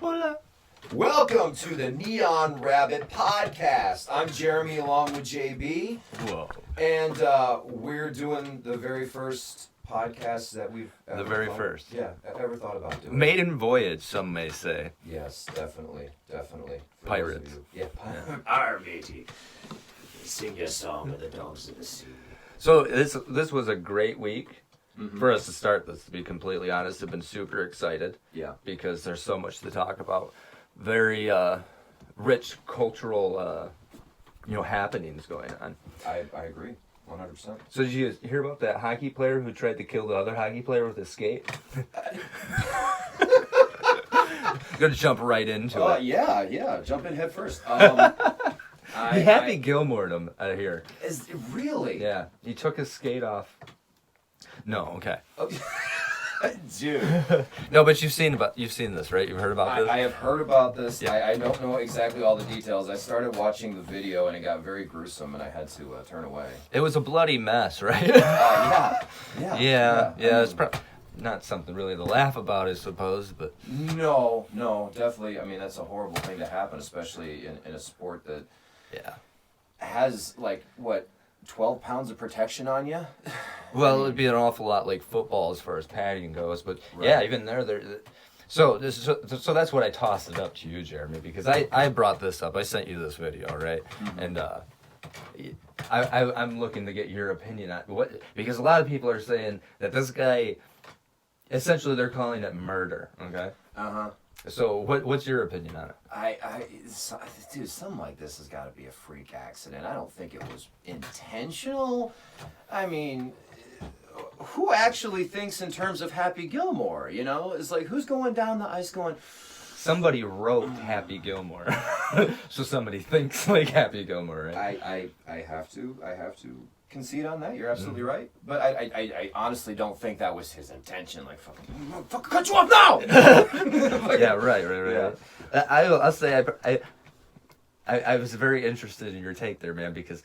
Hola. Welcome to the Neon Rabbitt podcast. I'm Jeremy along with JB. Whoa. And we're doing the very first podcast that we've ever ever thought about doing. Maiden voyage, some may say. Yes, definitely. For Pirates. Yeah, Arr, matey. Sing your song of the dogs of the sea. So this was a great week for us to start this, to be completely honest. I've been super excited. Yeah. Because there's so much to talk about. Very rich cultural happenings going on. I agree. 100%. So did you hear about that hockey player who tried to kill the other hockey player with his skate? Gonna jump right into it. Yeah. Jump in head first. Happy Gilmore'd him out here. Is it really? Yeah, he took his skate off. No, okay. Dude. No, but you've seen this, right? You've heard about this? I have heard about this. Yeah. I don't know exactly all the details. I started watching the video and it got very gruesome and I had to turn away. It was a bloody mess, right? Yeah. It's not something really to laugh about, I suppose, but... No, definitely. I mean, that's a horrible thing to happen, especially in a sport that has, 12 pounds of protection on you? Well, it'd be an awful lot like football as far as padding goes, but right. Yeah, even there. So that's what I tossed it up to you, Jeremy, because I brought this up. I sent you this video, right? Mm-hmm. And I'm looking to get your opinion on what, because a lot of people are saying that this guy, essentially, they're calling it murder. Okay. So what's your opinion on it? Dude, something like this has got to be a freak accident. I don't think it was intentional. I mean, who actually thinks in terms of Happy Gilmore? You know, it's like, who's going down the ice going? Somebody wrote Happy Gilmore, so somebody thinks like Happy Gilmore, right? I have to concede on that. You're absolutely right. But I honestly don't think that was his intention. Like, fucking cut you off now! Yeah, right. Yeah. I'll say I was very interested in your take there, man, because,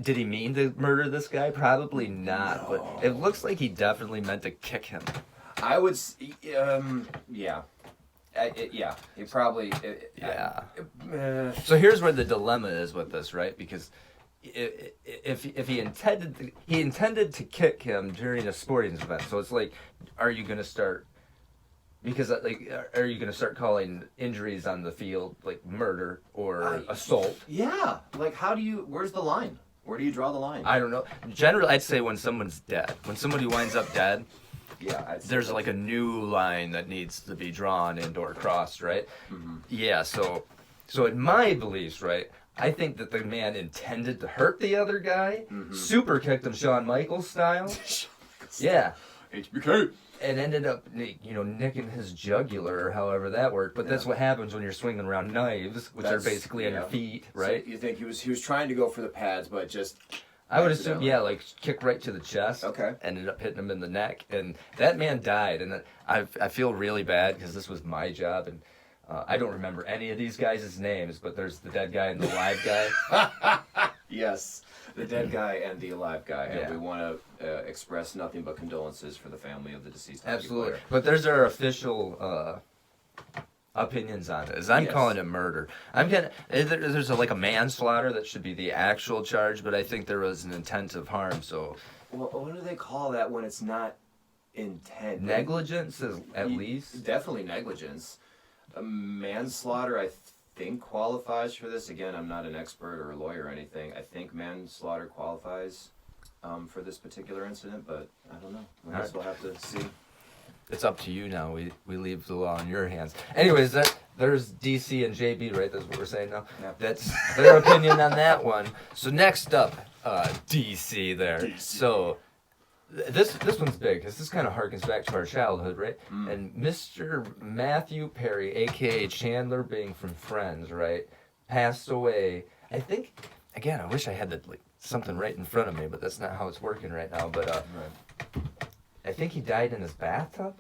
did he mean to murder this guy? Probably not, No. But it looks like he definitely meant to kick him. I would, yeah. He probably... So here's where the dilemma is with this, right? Because... If he intended to kick him during a sporting event, so it's like, are you gonna start? Because are you gonna start calling injuries on the field like murder or assault? Yeah, where's the line? Where do you draw the line? I don't know. Generally, I'd say when someone's dead, when somebody winds up dead. Yeah, there's a new line that needs to be drawn and/or crossed, right? Mm-hmm. Yeah. So in my beliefs, right. I think that the man intended to hurt the other guy, super kicked him Shawn Michaels style. Yeah. HBK. And ended up, nicking his jugular or however that worked. But that's what happens when you're swinging around knives, which are basically on your feet, right? So you think he was trying to go for the pads, but just... I would assume, kick right to the chest. Okay. Ended up hitting him in the neck. And that man died. And I feel really bad because this was my job. And I don't remember any of these guys' names, but there's the dead guy and the alive guy. Yes, the dead guy and the alive guy. Yeah. And we want to express nothing but condolences for the family of the deceased. Absolutely. But there's our official opinions on it. I'm calling it murder. There's a manslaughter that should be the actual charge, but I think there was an intent of harm. So, well, what do they call that when it's not intent? Negligence is at least. Definitely negligence. Manslaughter, I think, qualifies for this. Again, I'm not an expert or a lawyer or anything. I think manslaughter qualifies for this particular incident, but I don't know. I guess we'll have to see. It's up to you now. We leave the law in your hands. Anyways, there's DC and JB, right? That's what we're saying now. Yeah. That's their opinion on that one. So next up, DC there. DC. So this one's big because this kind of harkens back to our childhood, right? And Mr. Matthew Perry, a.k.a. Chandler Bing from Friends, right, passed away. I think, again, I wish I had something right in front of me, but that's not how it's working right now. But I think he died in his bathtub.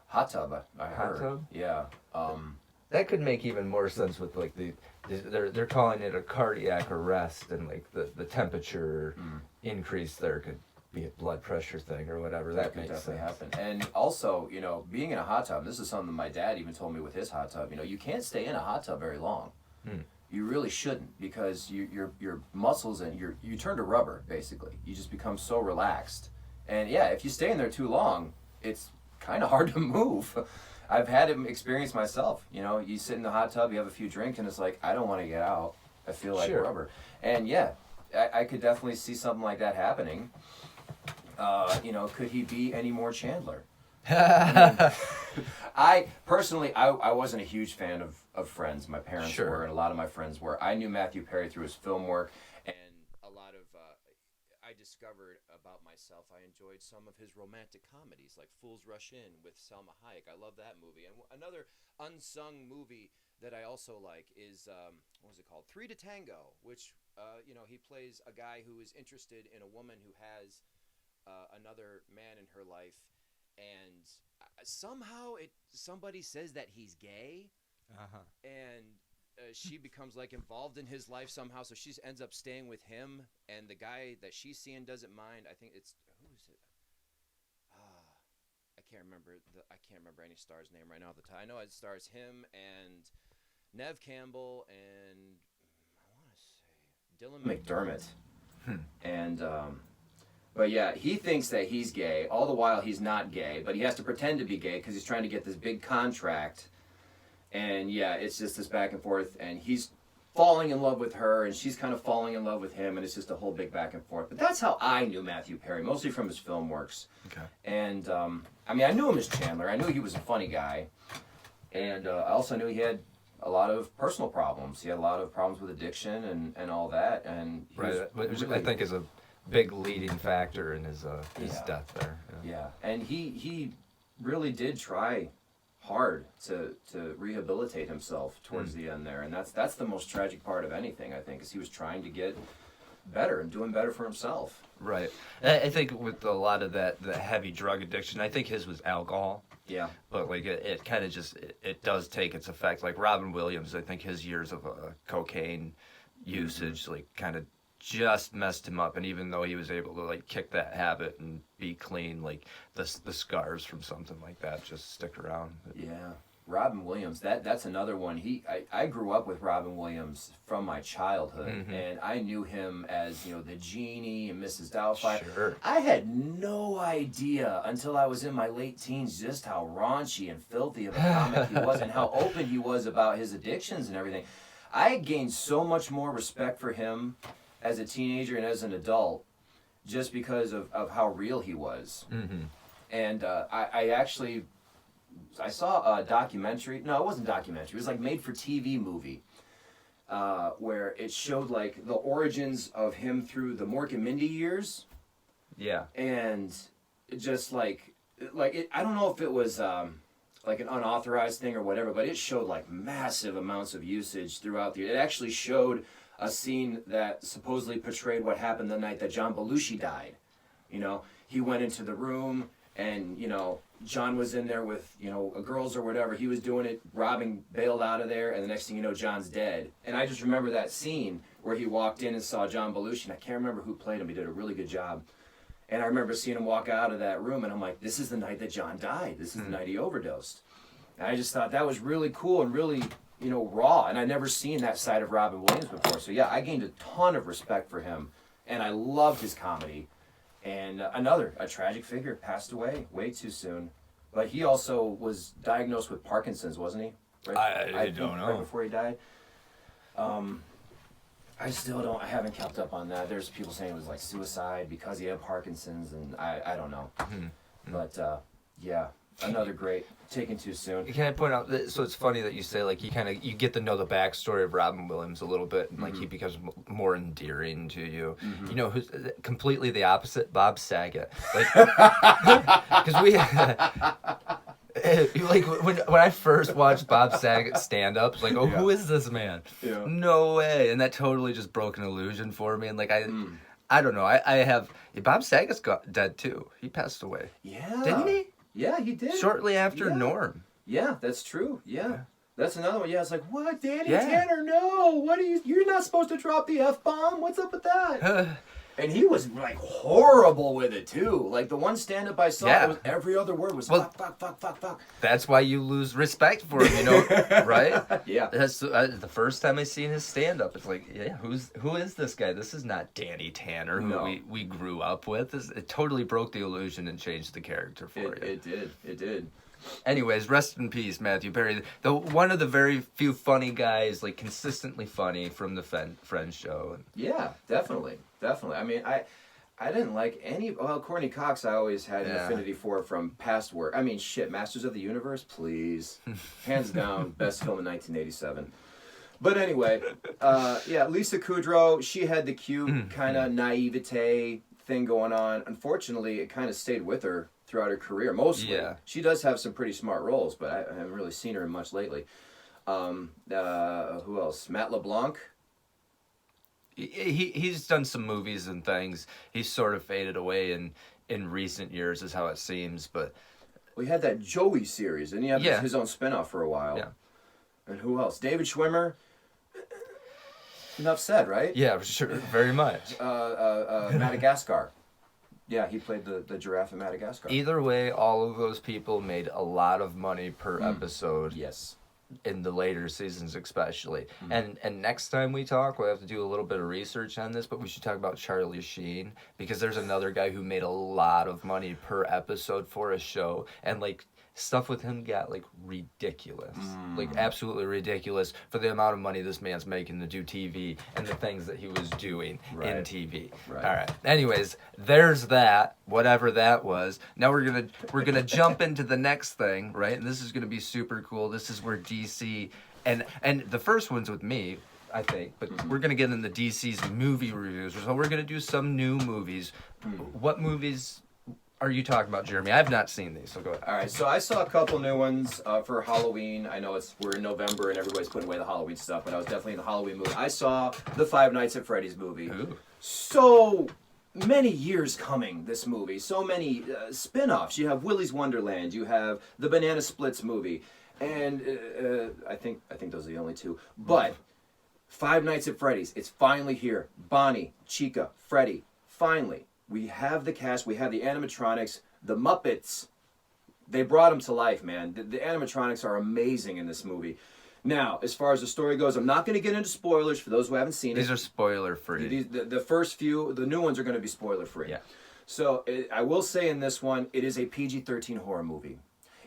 Hot tub, I heard. Hot tub? Yeah. That could make even more sense with they're calling it a cardiac arrest, and the temperature increase there could be a blood pressure thing or whatever. That That could makes definitely sense. happen. And also, being in a hot tub, this is something my dad even told me with his hot tub. You can't stay in a hot tub very long. You really shouldn't, because your muscles and you turn to rubber, basically. You just become so relaxed. And yeah, if you stay in there too long, it's kind of hard to move. I've had it experience myself. You sit in the hot tub, you have a few drinks, and it's like, I don't want to get out. I feel like Sure. rubber. And yeah, I could definitely see something like that happening. Could he be any more Chandler? I personally, I wasn't a huge fan of Friends. My parents Sure. were, and a lot of my friends were. I knew Matthew Perry through his film work, and a lot of I discovered about myself. I enjoyed some of his romantic comedies, like Fools Rush In with Salma Hayek. I love that movie. And another unsung movie that I also like is what was it called? Three to Tango, which he plays a guy who is interested in a woman who has another man in her life, and somehow somebody says that he's gay, and she becomes like involved in his life somehow, so she ends up staying with him, and the guy that she's seeing doesn't mind. I think it's, who is it? I can't remember any star's name right now at the time. I know it stars him and Nev Campbell and I want to say Dylan McDermott. And but yeah, he thinks that he's gay. All the while he's not gay, but he has to pretend to be gay because he's trying to get this big contract. And yeah, it's just this back and forth, and he's falling in love with her, and she's kind of falling in love with him, and it's just a whole big back and forth. But that's how I knew Matthew Perry, mostly from his film works. Okay. And I knew him as Chandler. I knew he was a funny guy, and I also knew he had a lot of personal problems. He had a lot of problems with addiction and all that. And he was Which really, I think is a big leading factor in his Yeah. death there. yeah, and he really did try hard to rehabilitate himself towards the end there, and that's the most tragic part of anything, I think, is he was trying to get better and doing better for himself. Right. I think with a lot of the heavy drug addiction, I think his was alcohol. Yeah. But like it kind of just it does take its effect. Like Robin Williams, I think his years of cocaine usage like kind of just messed him up. And even though he was able to like kick that habit and be clean, like the scars from something like that just stick around. Yeah. Robin Williams, that's another one. I grew up with Robin Williams from my childhood, and I knew him as, the Genie and Mrs. Doubtfire. Sure. I had no idea until I was in my late teens just how raunchy and filthy of a comic he was, and how open he was about his addictions and everything. I gained so much more respect for him as a teenager and as an adult just because of how real he was. And I saw a documentary. No, it wasn't a documentary. It was like made-for-TV movie where it showed like the origins of him through the Mork and Mindy years. Yeah. And just like it, I don't know if it was like an unauthorized thing or whatever, but it showed like massive amounts of usage throughout the. It actually showed a scene that supposedly portrayed what happened the night that John Belushi died. He went into the room and John was in there with girls or whatever. He was doing it. Robin bailed out of there, and the next thing you know, John's dead. And I just remember that scene where he walked in and saw John Belushi, and I can't remember who played him. He did a really good job. And I remember seeing him walk out of that room, and I'm like, this is the night that John died. This is the night he overdosed. And I just thought that was really cool and really, raw. And I'd never seen that side of Robin Williams before. So yeah, I gained a ton of respect for him, and I loved his comedy. And a tragic figure, passed away way too soon. But he also was diagnosed with Parkinson's, wasn't he? Right? I don't know. Right before he died. I haven't kept up on that. There's people saying it was like suicide because he had Parkinson's, and I don't know. But yeah, another great, taken too soon. Can I point out that, so it's funny that you say like you get to know the backstory of Robin Williams a little bit, and like he becomes more endearing to you. Who's completely the opposite? Bob Saget. Like, because we like when I first watched Bob Saget stand up, like, who is this man? Yeah. No way, and that totally just broke an illusion for me. And like I don't know. I have Bob Saget's dead too. He passed away. Yeah. Didn't he? Yeah, he did. Shortly after Yeah. Norm. Yeah, that's true. Yeah. That's another one. Yeah, it's like, what, Danny Yeah. Tanner? No, what are you're not supposed to drop the F-bomb. What's up with that? And he was like horrible with it too. Like the one stand-up I saw, Yeah. it was, every other word was fuck. That's why you lose respect for him, right? Yeah. That's the first time I seen his stand up. It's like, yeah, who is this guy? This is not Danny Tanner, who No. we grew up with. It totally broke the illusion and changed the character for you. It did. Anyways, rest in peace, Matthew Perry. One of the very few funny guys, like consistently funny from the Friends show. Yeah, definitely. I mean, I didn't like any. Well, Courtney Cox, I always had an affinity for from past work. I mean, shit, Masters of the Universe, please, hands down, best film in 1987. But anyway, yeah, Lisa Kudrow, she had the cute kind of naivete thing going on. Unfortunately, it kind of stayed with her throughout her career, mostly. Yeah. She does have some pretty smart roles, but I haven't really seen her in much lately. Who else? Matt LeBlanc. He's done some movies and things. He's sort of faded away in recent years, is how it seems. But We had that Joey series, and he had his own spinoff for a while. Yeah. And who else? David Schwimmer. Enough said, right? yeah, sure, very much. Madagascar. Yeah, he played the giraffe in Madagascar. Either way, all of those people made a lot of money per episode. Yes. In the later seasons especially. And next time we talk, we'll have to do a little bit of research on this, but we should talk about Charlie Sheen, because there's another guy who made a lot of money per episode for a show, and like stuff with him got like ridiculous. Like absolutely ridiculous for the amount of money this man's making to do TV and the things that he was doing in TV. Right. All right. Anyways, there's that, whatever that was. Now we're gonna jump into the next thing, right? And this is gonna be super cool. This is where DC and the first one's with me, I think, but we're gonna get into DC's movie reviews. So we're gonna do some new movies. What movies are you talking about, Jeremy? I've not seen these, so go ahead. All right, so I saw a couple new ones for Halloween. I know we're in November and everybody's putting away the Halloween stuff, but I was definitely in the Halloween mood. I saw the Five Nights at Freddy's movie. Ooh. So many years coming, this movie. So many spin-offs. You have Willy's Wonderland. You have the Banana Splits movie. And I think those are the only two. But Five Nights at Freddy's, it's finally here. Bonnie, Chica, Freddy, finally. We have the cast, we have the animatronics, the Muppets. They brought them to life, man. The animatronics are amazing in this movie. Now, as far as the story goes, I'm not going to get into spoilers for those who haven't seen it. These are spoiler free. The first few, the new ones are going to be spoiler free. Yeah. So I will say in this one, it is a PG-13 horror movie.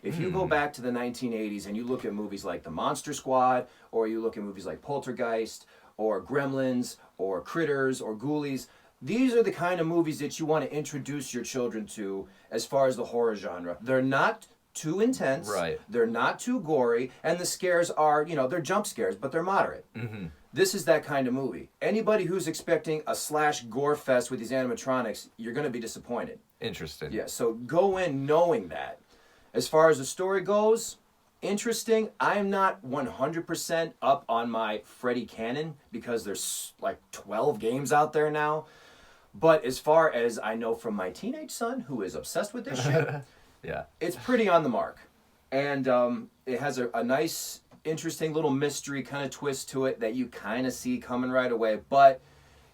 If you go back to the 1980s and you look at movies like The Monster Squad, or you look at movies like Poltergeist, or Gremlins, or Critters, or Ghoulies, these are the kind of movies that you want to introduce your children to as far as the horror genre. They're not too intense. Right. They're not too gory. And the scares are, they're jump scares, but they're moderate. Mm-hmm. This is that kind of movie. Anybody who's expecting a / gore fest with these animatronics, you're going to be disappointed. Interesting. Yeah, so go in knowing that. As far as the story goes, interesting. I'm not 100% up on my Freddy canon because there's like 12 games out there now. But as far as I know from my teenage son, who is obsessed with this shit, Yeah. it's pretty on the mark. And it has a nice, interesting little mystery kind of twist to it that you kind of see coming right away. But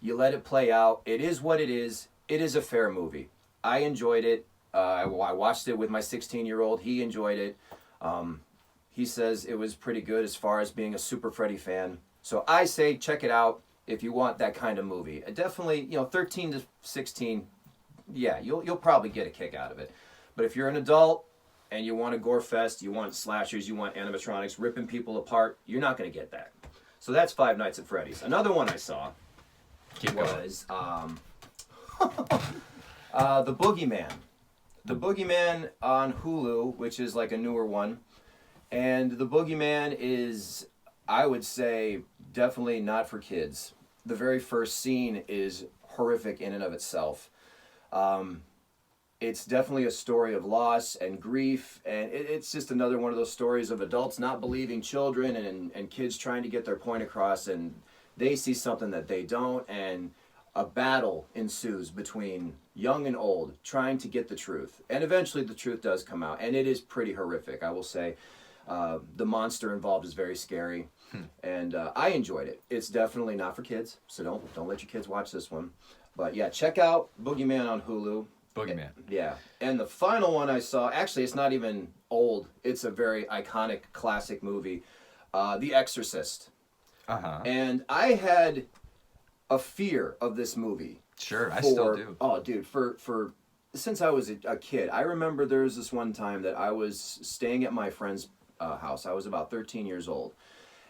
you let it play out. It is what it is. It is a fair movie. I enjoyed it. I watched it with my 16-year-old. He enjoyed it. He says it was pretty good as far as being a Super Freddy fan. So I say check it out. If you want that kind of movie, definitely, 13 to 16, yeah, you'll probably get a kick out of it. But if you're an adult and you want a gore fest, you want slashers, you want animatronics ripping people apart, you're not going to get that. So that's Five Nights at Freddy's. Another one I saw was The Boogeyman. The Boogeyman on Hulu, which is like a newer one. And The Boogeyman is, I would say, definitely not for kids. The very first scene is horrific in and of itself. It's definitely a story of loss and grief, and it's just another one of those stories of adults not believing children and kids trying to get their point across, and they see something that they don't, and a battle ensues between young and old trying to get the truth. And eventually the truth does come out, and it is pretty horrific, I will say. The monster involved is very scary. And I enjoyed it. It's definitely not for kids, so don't let your kids watch this one. But yeah, check out Boogeyman on Hulu. Boogeyman. Yeah. And the final one I saw, actually, it's not even old. It's a very iconic, classic movie, The Exorcist. Uh-huh. And I had a fear of this movie. Sure, I still do. Oh, dude, since I was a kid, I remember there was this one time that I was staying at my friend's house. I was about 13 years old.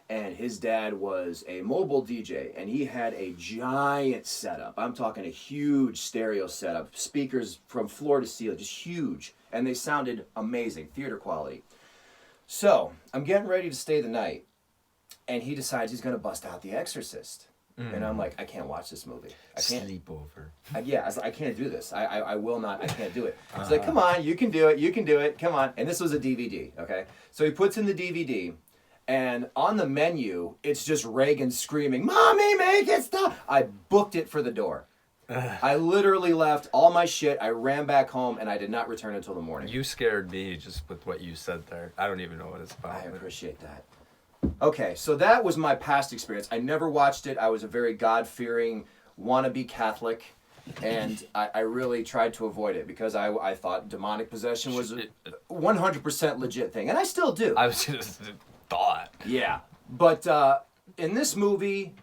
And his dad was a mobile DJ, and he had a giant setup. I'm talking a huge stereo setup, speakers from floor to ceiling, just huge. And they sounded amazing, theater quality. So, I'm getting ready to stay the night, and he decides he's going to bust out The Exorcist. And I'm like, I can't watch this movie. I can't. Sleepover. I can't do this. I will not. I can't do it. He's like, come on, you can do it. You can do it. Come on. And this was a DVD, okay? So he puts in the DVD, and on the menu, it's just Reagan screaming, "Mommy, make it stop!" I booked it for the door. I literally left all my shit. I ran back home, and I did not return until the morning. You scared me just with what you said there. I don't even know what it's about. I appreciate that. Okay, so that was my past experience. I never watched it. I was a very God-fearing, wannabe Catholic, and I really tried to avoid it because I thought demonic possession was a 100% legit thing, and I still do. I was just thought. Yeah, but in this movie,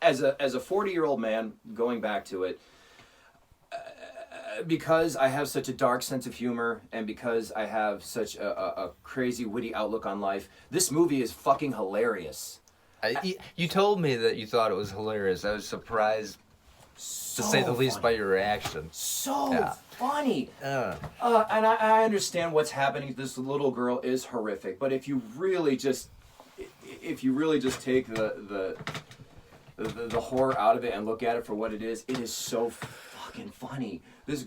as a 40-year-old man, going back to it, because I have such a dark sense of humor and because I have such a crazy, witty outlook on life, this movie is fucking hilarious. You told me that you thought it was hilarious. I was surprised, to say the least, by your reaction. So funny. And I understand what's happening. This little girl is horrific, but if you really just take the horror out of it and look at it for what it is so fucking funny. This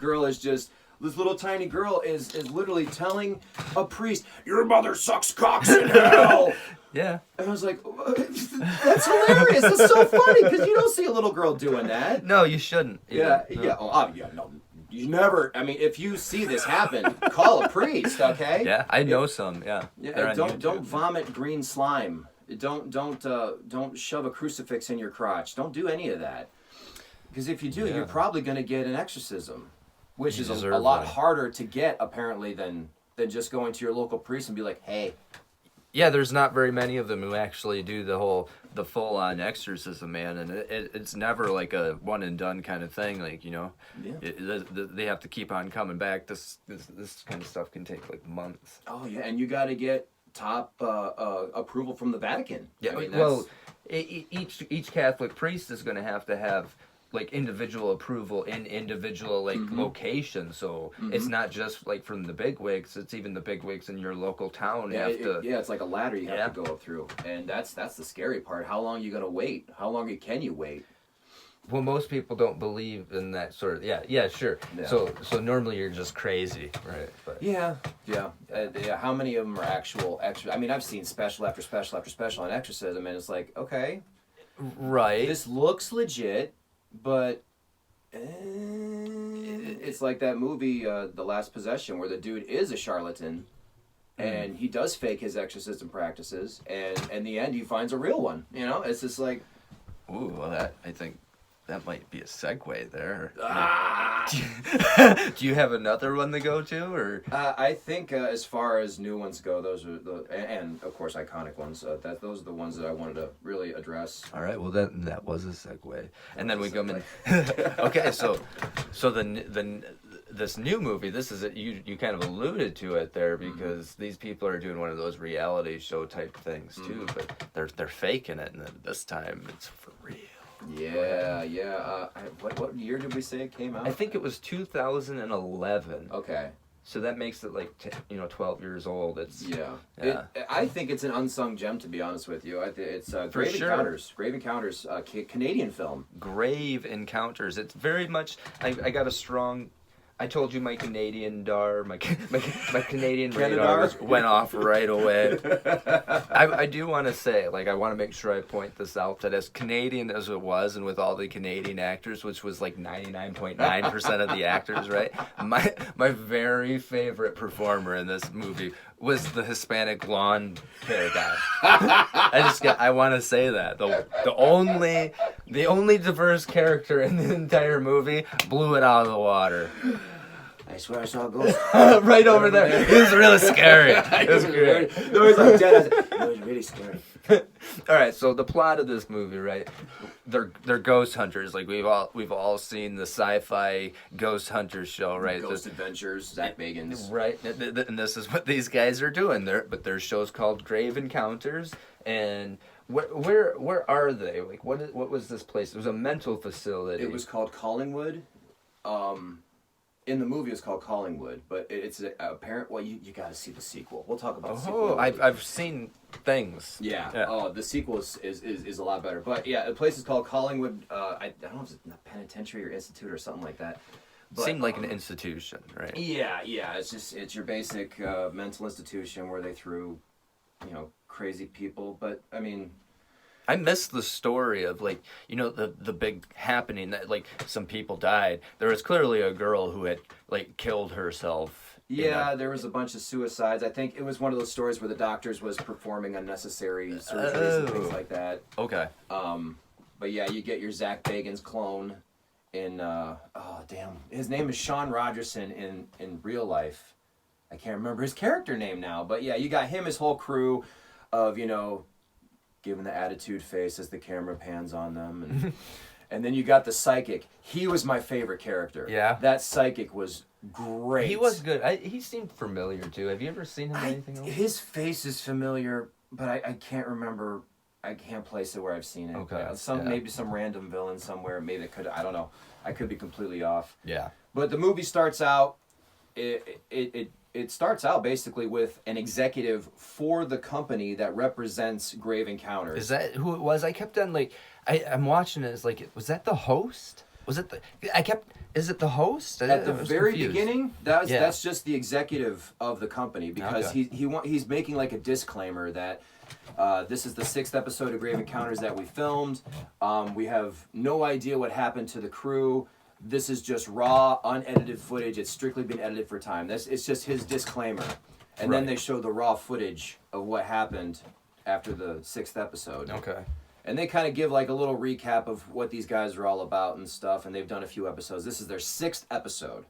little tiny girl is literally telling a priest, "Your mother sucks cocks in hell." Yeah. And I was like, that's hilarious. That's so funny because you don't see a little girl doing that. No, you shouldn't. Yeah. No. You never. I mean, if you see this happen, call a priest, okay? Yeah, I know some. Yeah. Yeah. Don't vomit green slime. Don't shove a crucifix in your crotch. Don't do any of that. Because if you do, you're probably going to get an exorcism, which is a lot harder to get apparently than just going to your local priest and be like, "Hey." Yeah, there's not very many of them who actually do the full-on exorcism, man, and it's never like a one-and-done kind of thing, like, you know. Yeah. They have to keep on coming back. This kind of stuff can take like months. Oh yeah, and you got to get top approval from the Vatican. Yeah, I mean, each Catholic priest is going to have like individual approval in individual locations, so it's not just like from the bigwigs, it's even the bigwigs in your local town it's like a ladder you have to go up through, and that's the scary part. How long are you gonna wait? How long can you wait? Well, most people don't believe in that sort of sure. Yeah. So normally you're just crazy, right? But. Yeah. How many of them are actual? I mean, I've seen special after special after special on exorcism, and it's like, okay, right, this looks legit. But it's like that movie, The Last Possession, where the dude is a charlatan, and he does fake his exorcism practices, and in the end, he finds a real one. You know, it's just like, ooh, well, I think that might be a segue there. Do you have another one to go to, or? I think as far as new ones go, those are and of course iconic ones. Those are the ones that I wanted to really address. All right, well that was a segue, and then we come in. Okay, so this new movie, this is it. You kind of alluded to it there because these people are doing one of those reality show type things too, but they're faking it, and this time it's for real. Yeah. What year did we say it came out? I think it was 2011. Okay. So that makes it like 12 years old. It's I think it's an unsung gem, to be honest with you. It's Grave Encounters. Grave Encounters, Canadian film. Grave Encounters. It's very much. I got a strong. I told you my Canadian my Canadian radar went off right away. I do want to say, I want to make sure I point this out, that as Canadian as it was, and with all the Canadian actors, which was like 99.9% of the actors, right? My very favorite performer in this movie was the Hispanic blonde hair guy. I want to say that the only diverse character in the entire movie blew it out of the water. I swear I saw a ghost. Right over there. It was really scary. It was great. It was like dead. It was really scary. All right, so the plot of this movie, right? They're ghost hunters. Like we've all seen the sci-fi ghost hunters show, right? Ghost Adventures, Zach Bagans. Right, and this is what these guys are doing. But their show's called Grave Encounters, and where are they? Like what was this place? It was a mental facility. It was called Collingwood. In the movie, it's called Collingwood, but it's apparent. Well, you got to see the sequel. We'll talk about the sequel. Oh, I've seen things. Yeah. Oh, the sequel is a lot better. But yeah, the place is called Collingwood. I don't know if it's a penitentiary or institute or something like that. But, seemed like an institution, right? Yeah. It's your basic mental institution where they threw, crazy people. But I mean, I missed the story of the big happening that some people died. There was clearly a girl who had killed herself. Yeah, there was a bunch of suicides. I think it was one of those stories where the doctors was performing unnecessary surgeries and things like that. Okay. But yeah, you get your Zach Bagans clone in his name is Sean Rogerson in real life. I can't remember his character name now, but yeah, you got him, his whole crew of, giving the attitude face as the camera pans on them, and and then you got the psychic. He was my favorite character. Yeah. That psychic was great. He was good. He seemed familiar too. Have you ever seen him in anything else? His face is familiar, but I can't remember. I can't place it where I've seen it. Okay. Maybe some random villain somewhere. Maybe it could. I don't know. I could be completely off. Yeah. But the movie starts out. It starts out basically with an executive for the company that represents Grave Encounters. Is that who it was? I kept on I'm watching it. It's was that the host? Was it is it the host? At the very confused. beginning, that's just the executive of the company, because he's making a disclaimer that this is the 6th episode of Grave Encounters that we filmed. We have no idea what happened to the crew. This is just raw, unedited footage. It's strictly been edited for time. It's just his disclaimer. And then they show the raw footage of what happened after the 6th episode. Okay. And they kind of give a little recap of what these guys are all about and stuff, and they've done a few episodes. This is their 6th episode.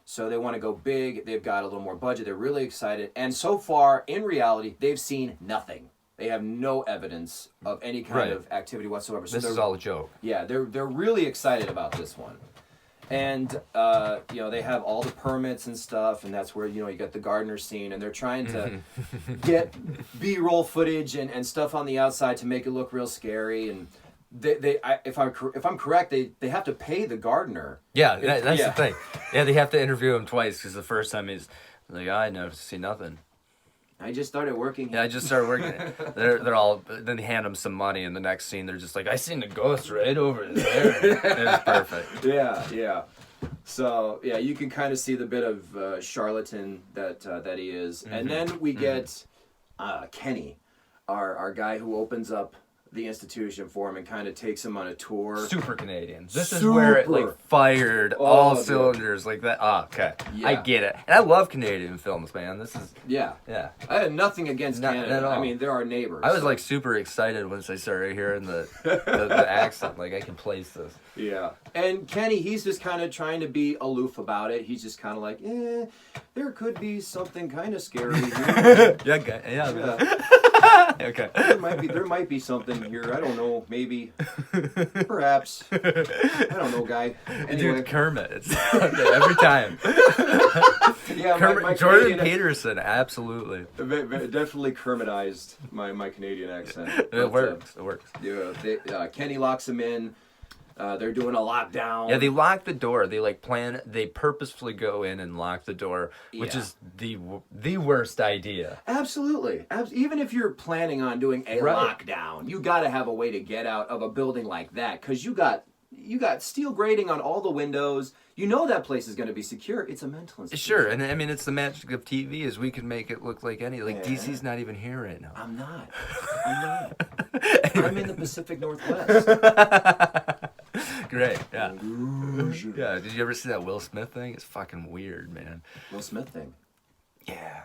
So they want to go big. They've got a little more budget. They're really excited. And so far, in reality, they've seen nothing. They have no evidence of any kind of activity whatsoever. So this is all a joke. Yeah, they're really excited about this one. And, they have all the permits and stuff, and that's where, you got the gardener scene, and they're trying to get B-roll footage and stuff on the outside to make it look real scary. And if I'm correct, they have to pay the gardener. Yeah, that's the thing. Yeah, they have to interview him twice, because the first time he's like, I never see nothing. I just started working. Yeah, I just started working. They're all. Then they hand him some money, and the next scene they're just I seen the ghost right over there. It was perfect. Yeah. So yeah, you can kind of see the bit of charlatan that he is, and then we get Kenny, our guy who opens up the institution for him and kind of takes him on a tour. Super Canadian. This is where it fired all cylinders like that. Oh, okay. Yeah. I get it. And I love Canadian films, man. This is Yeah. I had nothing against Canada. At all. I mean, they're our neighbors. I was super excited once I started hearing the accent. I can place this. Yeah. And Kenny, he's just kind of trying to be aloof about it. He's just kind of there could be something kind of scary here. Yeah. Okay. There might be something here. I don't know. Maybe. Perhaps. I don't know, guy. Anyway. Dude, Kermit. It's every time. Yeah, Kermit, Jordan Peterson, absolutely. Definitely Kermitized my Canadian accent. It works. Yeah, Kenny locks him in. They're doing a lockdown. Yeah, they lock the door. They purposefully go in and lock the door, which is the worst idea. Absolutely. Even if you're planning on doing a lockdown, you got to have a way to get out of a building like that, because you got steel grating on all the windows. You know that place is going to be secure. It's a mental institution. Sure, and I mean, it's the magic of TV is we can make it look like any. DC's not even here right now. I'm not. I'm in the Pacific Northwest. Great, yeah. Yeah, did you ever see that Will Smith thing? It's fucking weird, man. Will Smith thing? Yeah.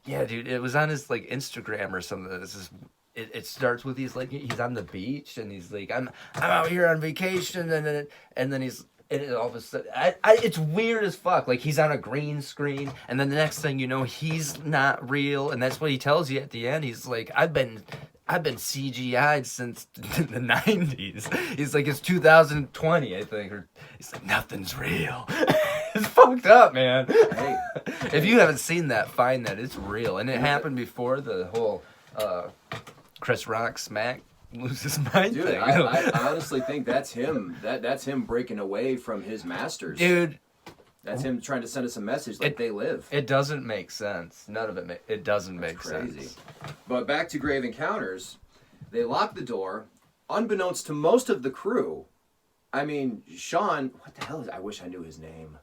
Yeah, dude, it was on his like Instagram or something. It starts with he's on the beach and he's like I'm out here on vacation and then he's and all of a sudden it's weird as fuck. Like he's on a green screen and then the next thing you know he's not real and that's what he tells you at the end. He's like I've been CGI'd since the 90s. He's like, it's 2020, I think. Or he's like, nothing's real. It's fucked up, man. Hey. If you haven't seen that, find that. It's real. And it happened before the whole Chris Rock smack lose his mind Dude, thing. I honestly think that's him. That's him breaking away from his masters. Dude. That's him trying to send us a message like they live. It doesn't make sense. None of it. It doesn't make crazy. sense. But back to Grave Encounters, they lock the door, unbeknownst to most of the crew. I mean, Sean. What the hell is? I wish I knew his name.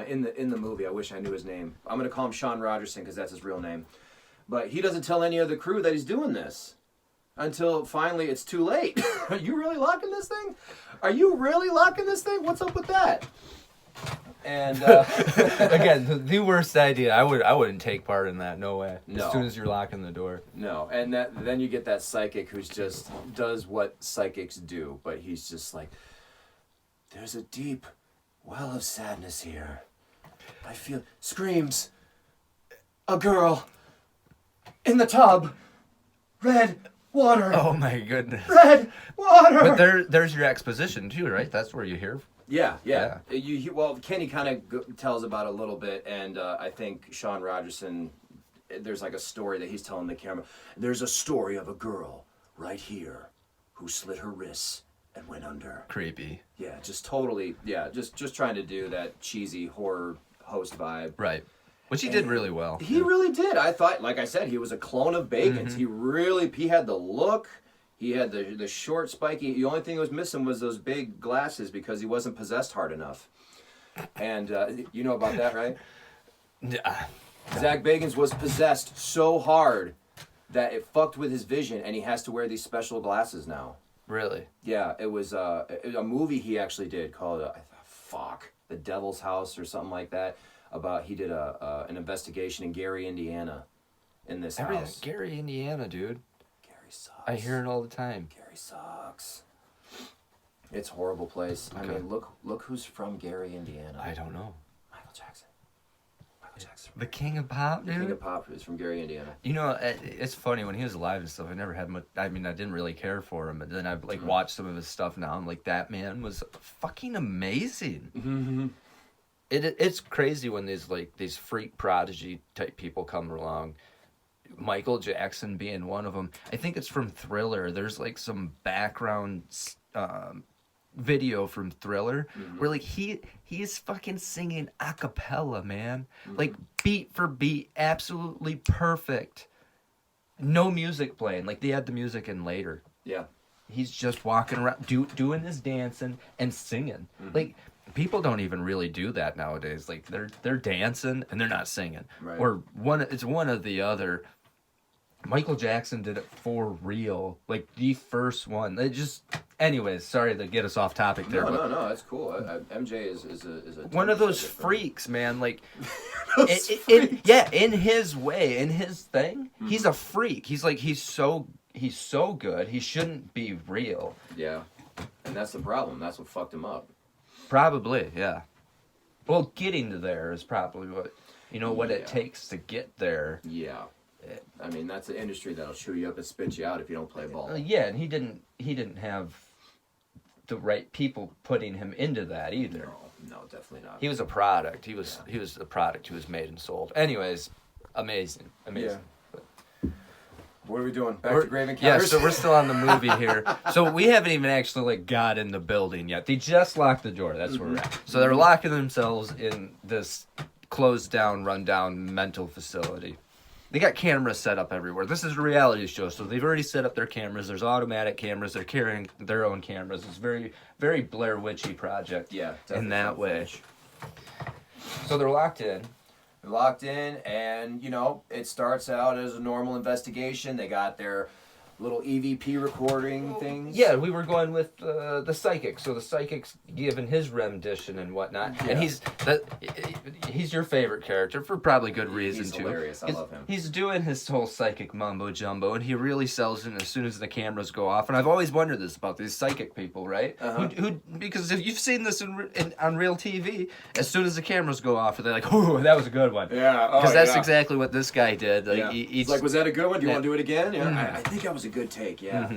In the movie, I wish I knew his name. I'm gonna call him Sean Rogerson because that's his real name. But he doesn't tell any of the crew that he's doing this until finally it's too late. Are you really locking this thing? Are you really locking this thing? What's up with that? And again, the worst idea. I wouldn't take part in that. No way. No. As soon as you're locking the door. No, and then you get that psychic who's just does what psychics do, but he's just like, there's a deep well of sadness here. I feel screams. A girl in the tub. Red water. Oh my goodness. Red water. But there's your exposition too, right? That's where you hear. Yeah. Well, Kenny kind of tells about it a little bit, and I think Sean Rogerson, there's like a story that he's telling the camera. There's a story of a girl right here who slit her wrists and went under. Creepy. Yeah, just totally. Yeah, just trying to do that cheesy horror host vibe. Right. Which he did really well. He really did. I thought, like I said, he was a clone of Bacon's. Mm-hmm. He had the look. He had the short, spiky. The only thing he was missing was those big glasses because he wasn't possessed hard enough. And you know about that, right? Zach Bagans was possessed so hard that it fucked with his vision, and he has to wear these special glasses now. Really? Yeah, it was a movie he actually did called The Devil's House or something like that. He did an investigation in Gary, Indiana, in this house. Gary, Indiana, dude. Gary sucks. I hear it all the time. Gary sucks. It's a horrible place. Okay. I mean, look who's from Gary, Indiana. I don't know. Michael Jackson. The King of Pop, dude? The King of Pop is from Gary, Indiana. You know, it's funny, when he was alive and stuff, I never had much, I mean, I didn't really care for him, but then I've, watched some of his stuff now, I'm like, that man was fucking amazing. Mm-hmm. It's crazy when these freak prodigy type people come along. Michael Jackson being one of them. I think it's from Thriller. There's, some background video from Thriller where he is fucking singing a cappella, man. Beat for beat, absolutely perfect. No music playing. They add the music in later. Yeah. He's just walking around doing his dancing and singing. People don't even really do that nowadays. They're dancing and they're not singing. Right. Or it's one or the other. Michael Jackson did it for real. The first one. Anyways, sorry to get us off topic there. No, that's cool. MJ is a one of those freaks, man. Freaks. In his way, in his thing, he's a freak. He's so good. He shouldn't be real. Yeah, and that's the problem. That's what fucked him up. Probably, yeah. Well, getting to there is probably what it takes to get there. Yeah. I mean, that's an industry that'll chew you up and spit you out if you don't play ball. Yeah, and he didn't have the right people putting him into that either. No, definitely not. He was a product. He was a product who was made and sold. Anyways, amazing. Yeah. What are we doing? Back to Grave Encounters? Yeah, so we're still on the movie here. So we haven't even actually got in the building yet. They just locked the door. That's where we're at. So they're locking themselves in this closed down, run down mental facility. They got cameras set up everywhere. This is a reality show, so they've already set up their cameras. There's automatic cameras. They're carrying their own cameras. It's very, very Blair Witchy project. Yeah, in that way. So they're locked in. They're locked in, and it starts out as a normal investigation. They got their little EVP recording things. Yeah, we were going with the psychic. So the psychic's giving his rendition and whatnot, and he's your favorite character for probably good reason He's too. hilarious. I love him. He's doing his whole psychic mumbo jumbo, and he really sells it as soon as the cameras go off. And I've always wondered this about these psychic people, right? Who because if you've seen this on real TV, as soon as the cameras go off, they're like, "Oh, that was a good one." Yeah, because that's exactly what this guy did. Like, yeah. he's like, was that a good one? Do you want to do it again? Yeah, Mm-hmm. I think that was a good take. Yeah.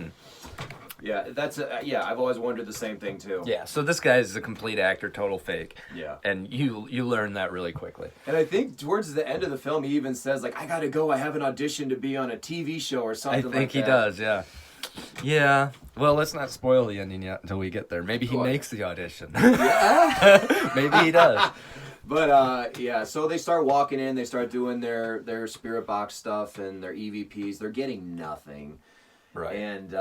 Yeah, that's yeah. I've always wondered the same thing too. Yeah, so this guy is a complete actor, total fake. Yeah. And you learn that really quickly. And I think towards the end of the film, he even says like, "I gotta go. I have an audition to be on a TV show or something." I think he that. does, yeah. Yeah. Well, let's not spoil the ending yet until we get there. Maybe he Go on. makes the audition. Maybe he does. But yeah, so they start walking in. They start doing their spirit box stuff and their EVPs. They're getting nothing. Right. And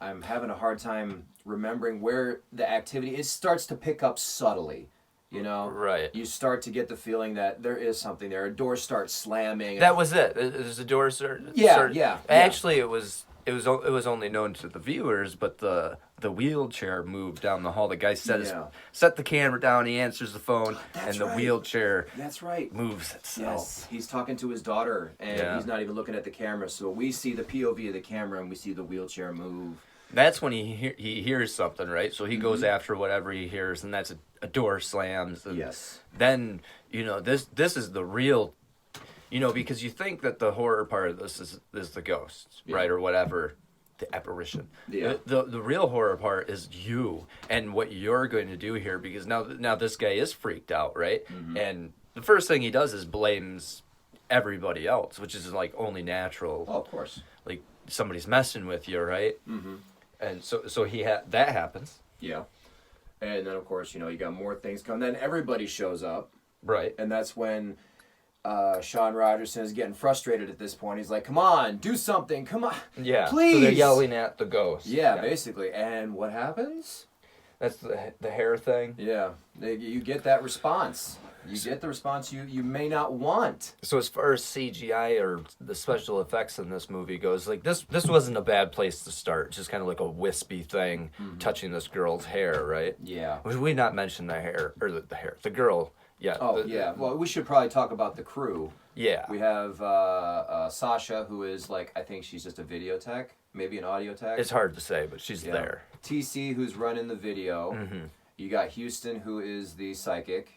I'm having a hard time remembering where the activity, it starts to pick up subtly, you know? Right. You start to get the feeling that there is something there. A door starts slamming. That was it. Is the door Yeah. Actually, it was only known to the viewers, but the wheelchair moved down the hall. The guy set the camera down. He answers the phone, That's and the right. wheelchair That's right. moves itself. Yes, he's talking to his daughter, and he's not even looking at the camera. So we see the POV of the camera, and we see the wheelchair move. That's when he hears something, right? So he goes after whatever he hears, and that's a door slams. And Yes. Then this is the real, because you think that the horror part of this is the ghosts, right, or whatever, the apparition. Yeah. The real horror part is you and what you're going to do here, because now this guy is freaked out, right? And the first thing he does is blames everybody else, which is like only natural. Oh, of course. Like somebody's messing with you, right? And so that happens. Yeah. And then, of course, you got more things coming. Then everybody shows up. Right. And that's when Sean Rogerson is getting frustrated at this point. He's like, come on, do something. Come on. Yeah. Please. So they're yelling at the ghost. Yeah, basically. And what happens? That's the hair thing. Yeah. You get that response. You get the response you may not want. So as far as CGI or the special effects in this movie goes, like this wasn't a bad place to start. Just kind of like a wispy thing touching this girl's hair, right? Yeah. We not mentioned the hair or the girl. Yeah. Oh, yeah. Well, we should probably talk about the crew. Yeah. We have Sasha, who is like, I think she's just a video tech, maybe an audio tech. It's hard to say, but she's there. TC, who's running the video. You got Houston, who is the psychic.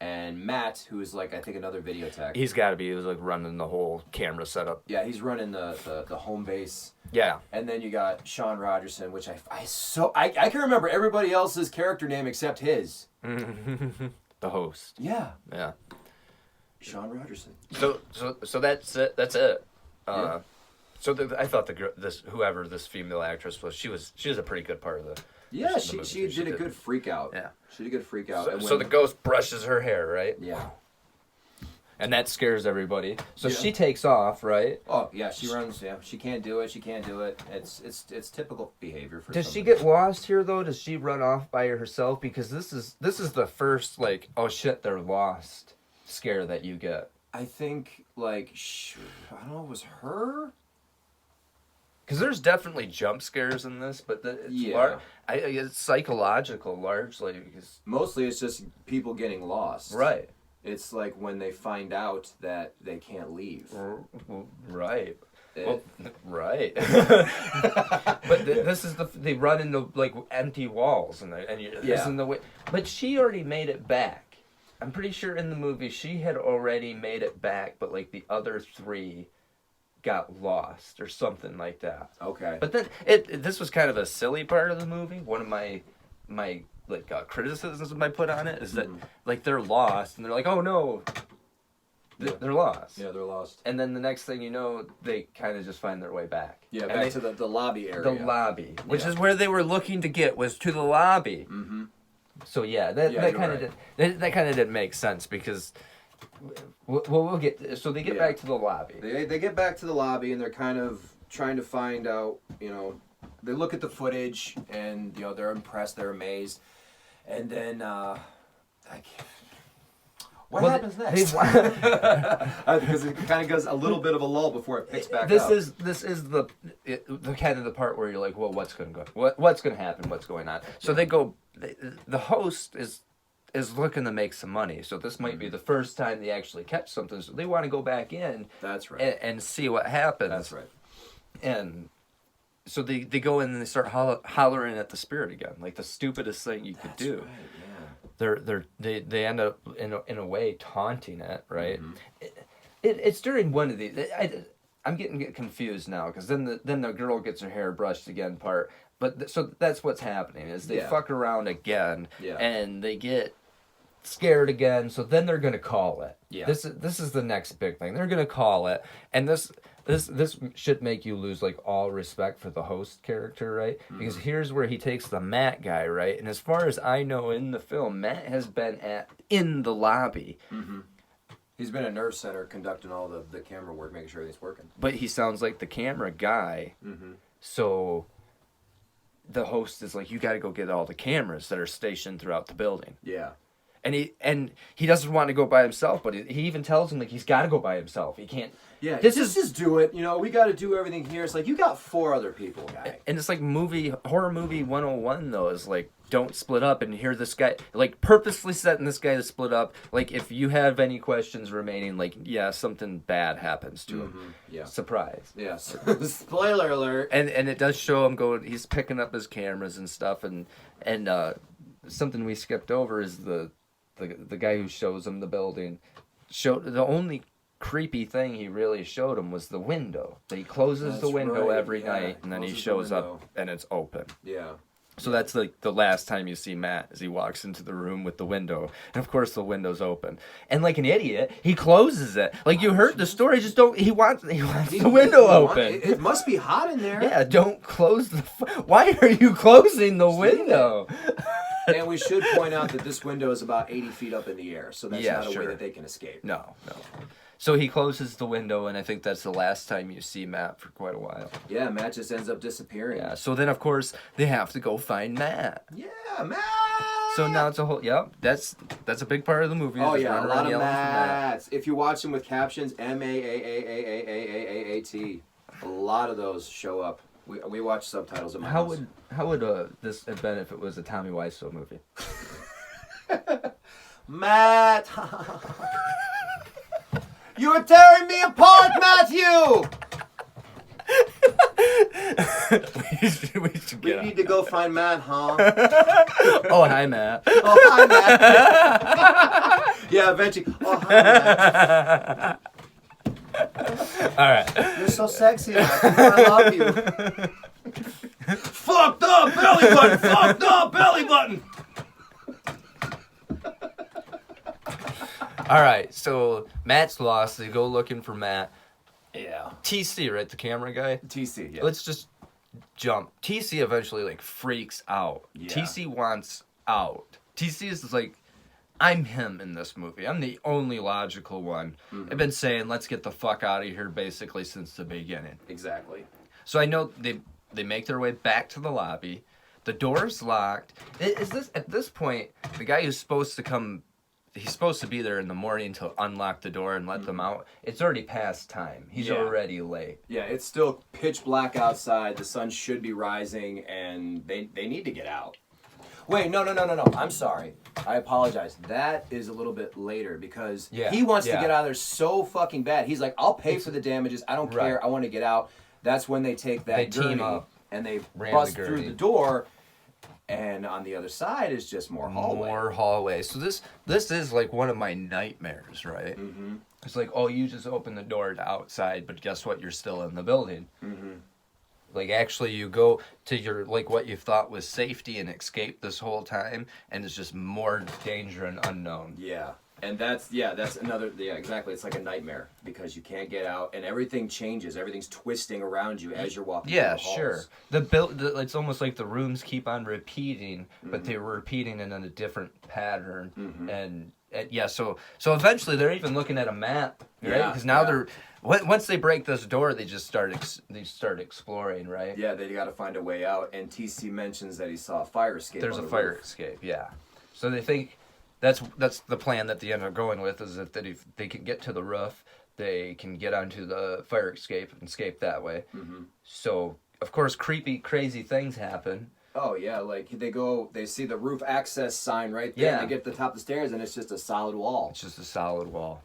And Matt, who is like, I think, another video tech. He's got to be. He was like running the whole camera setup. Yeah, he's running the home base. Yeah. And then you got Sean Rogerson, which I can remember everybody else's character name except his. The host. Yeah. Yeah. Sean Rogerson. So that's it. That's it. Yeah. So I thought whoever this female actress was, she was a pretty good part of the. Yeah, the movie. she did a good freak out. Yeah. She did a good freak out. So the ghost brushes her hair, right? Yeah. And that scares everybody. So Yeah. she takes off, right? Oh yeah, she runs. Yeah, she can't do it. She can't do it. It's typical behavior for. Does she somebody. get lost here though? Does she run off by herself? Because this is the first like, oh shit, they're lost scare that you get. I think like I don't know, it was her. Because there's definitely jump scares in this, but it's psychological largely. Because Mostly it's just people getting lost. right. It's like when they find out that they can't leave. Right. It- Well, right. But this is they run into like empty walls and this in the way. But she already made it back. I'm pretty sure in the movie she had already made it back, but like the other three got lost or something like that. Okay. But then this was kind of a silly part of the movie. One of my like criticisms I put on it is that like they're lost and they're like, oh no, they're lost. Yeah, they're lost. And then the next thing you know, they kind of just find their way back. Yeah, And back to the lobby area. the lobby, which Yeah. is where they were looking to get, was to the lobby. Mm-hmm. So yeah, that kind of that kind of didn't make sense because we'll get. So they get back to the lobby. They get back to the lobby and they're kind of trying to find out. They look at the footage and they're impressed, they're amazed, and then what happens next? Because it kind of goes a little bit of a lull before it picks back up. This is the kind of the part where you're like, well, what's going to happen? What's going on? So they go. The host is is looking to make some money. So this might be the first time they actually catch something. So they want to go back in. That's right. And see what happens. That's right. And so they go in and they start hollering at the spirit again, like the stupidest thing you could do. Right, yeah. They end up in a way taunting it, right? It's during one of these. I'm getting confused now because then the girl gets her hair brushed again part. But so that's what's happening is they fuck around again and they get scared again. So then they're gonna call it. Yeah. This is the next big thing. They're gonna call it, and this should make you lose like all respect for the host character, right? Because here's where he takes the Matt guy, right? And as far as I know in the film, Matt has been in the lobby. He's been at Nerve Center conducting all the camera work, making sure everything's working. But he sounds like the camera guy. So the host is like, you got to go get all the cameras that are stationed throughout the building. Yeah. And he doesn't want to go by himself, but he even tells him like he's got to go by himself. He can't. Yeah, just do it. You know, we got to do everything here. It's like you got 4 other people, guy. And it's like horror movie 101 though is like don't split up and hear this guy like purposely setting this guy to split up. Like if you have any questions remaining, like something bad happens to him. Yeah, surprise. Yes. Spoiler alert. And it does show him going. He's picking up his cameras and stuff. And something we skipped over is the guy who shows him the building. The only creepy thing he really showed him was the window. That he closes the window every night, and then he shows up and it's open. Yeah. So that's like the last time you see Matt as he walks into the room with the window. And of course the window's open. And like an idiot, he closes it. Like you heard the story, just don't he wants the window open. It must be hot in there. Yeah, don't close why are you closing the window? And we should point out that this window is about 80 feet up in the air, so that's not a way that they can escape. No. So he closes the window, and I think that's the last time you see Matt for quite a while. Yeah, Matt just ends up disappearing. Yeah, so then, of course, they have to go find Matt. Yeah, Matt! So now it's a whole... Yep, that's a big part of the movie. Oh, yeah, a lot of Matts. If you watch them with captions, M-A-A-A-A-A-A-A-A-T. A lot of those show up. We watch subtitles in my house. How would this have been if it was a Tommy Wiseau movie? Matt! You are tearing me apart, Matthew! we need to go find Matt, huh? Oh, hi, Matt. Oh, hi, Matt. Yeah, eventually. Oh, hi, Matt. All right. You're so sexy, Matthew. I love you. Fucked up belly button! Fucked up belly button! All right, so Matt's lost. They go looking for Matt. Yeah. TC, right? The camera guy? TC, yeah. Let's just jump. TC eventually, like, freaks out. Yeah. TC wants out. TC is like, I'm him in this movie. I'm the only logical one. I've been saying, let's get the fuck out of here, basically, since the beginning. Exactly. So I know they make their way back to the lobby. The door's locked. At this point, the guy who's supposed to come... He's supposed to be there in the morning to unlock the door and let them out. It's already past time. He's already late. Yeah, it's still pitch black outside. The sun should be rising, and they need to get out. Wait, no. I'm sorry. I apologize. That is a little bit later because he wants to get out of there so fucking bad. He's like, I'll pay for the damages. I don't care. I want to get out. That's when they take that gurney and they bust through the door. And on the other side is just more hallway. So this is like one of my nightmares, right? Mm-hmm. It's like, oh, you just open the door to outside, but guess what? You're still in the building. Mm-hmm. Like, actually, you go to your, like, what you thought was safety and escape this whole time, and it's just more danger and unknown. Yeah. And that's another, exactly. It's like a nightmare because you can't get out and everything changes. Everything's twisting around you as you're walking through the halls. Sure. It's almost like the rooms keep on repeating, but they were repeating in a different pattern. Mm-hmm. And so eventually they're even looking at a map, right? Because now once they break this door, they just start exploring, right? Yeah, they got to find a way out. And TC mentions that he saw a fire escape. There's a fire escape, yeah. So they think... That's the plan that they end up going with, is that if they can get to the roof, they can get onto the fire escape and escape that way. Mm-hmm. So, of course, creepy, crazy things happen. Oh yeah, like they see the roof access sign right there. Yeah. They get to the top of the stairs, and it's just a solid wall. It's just a solid wall.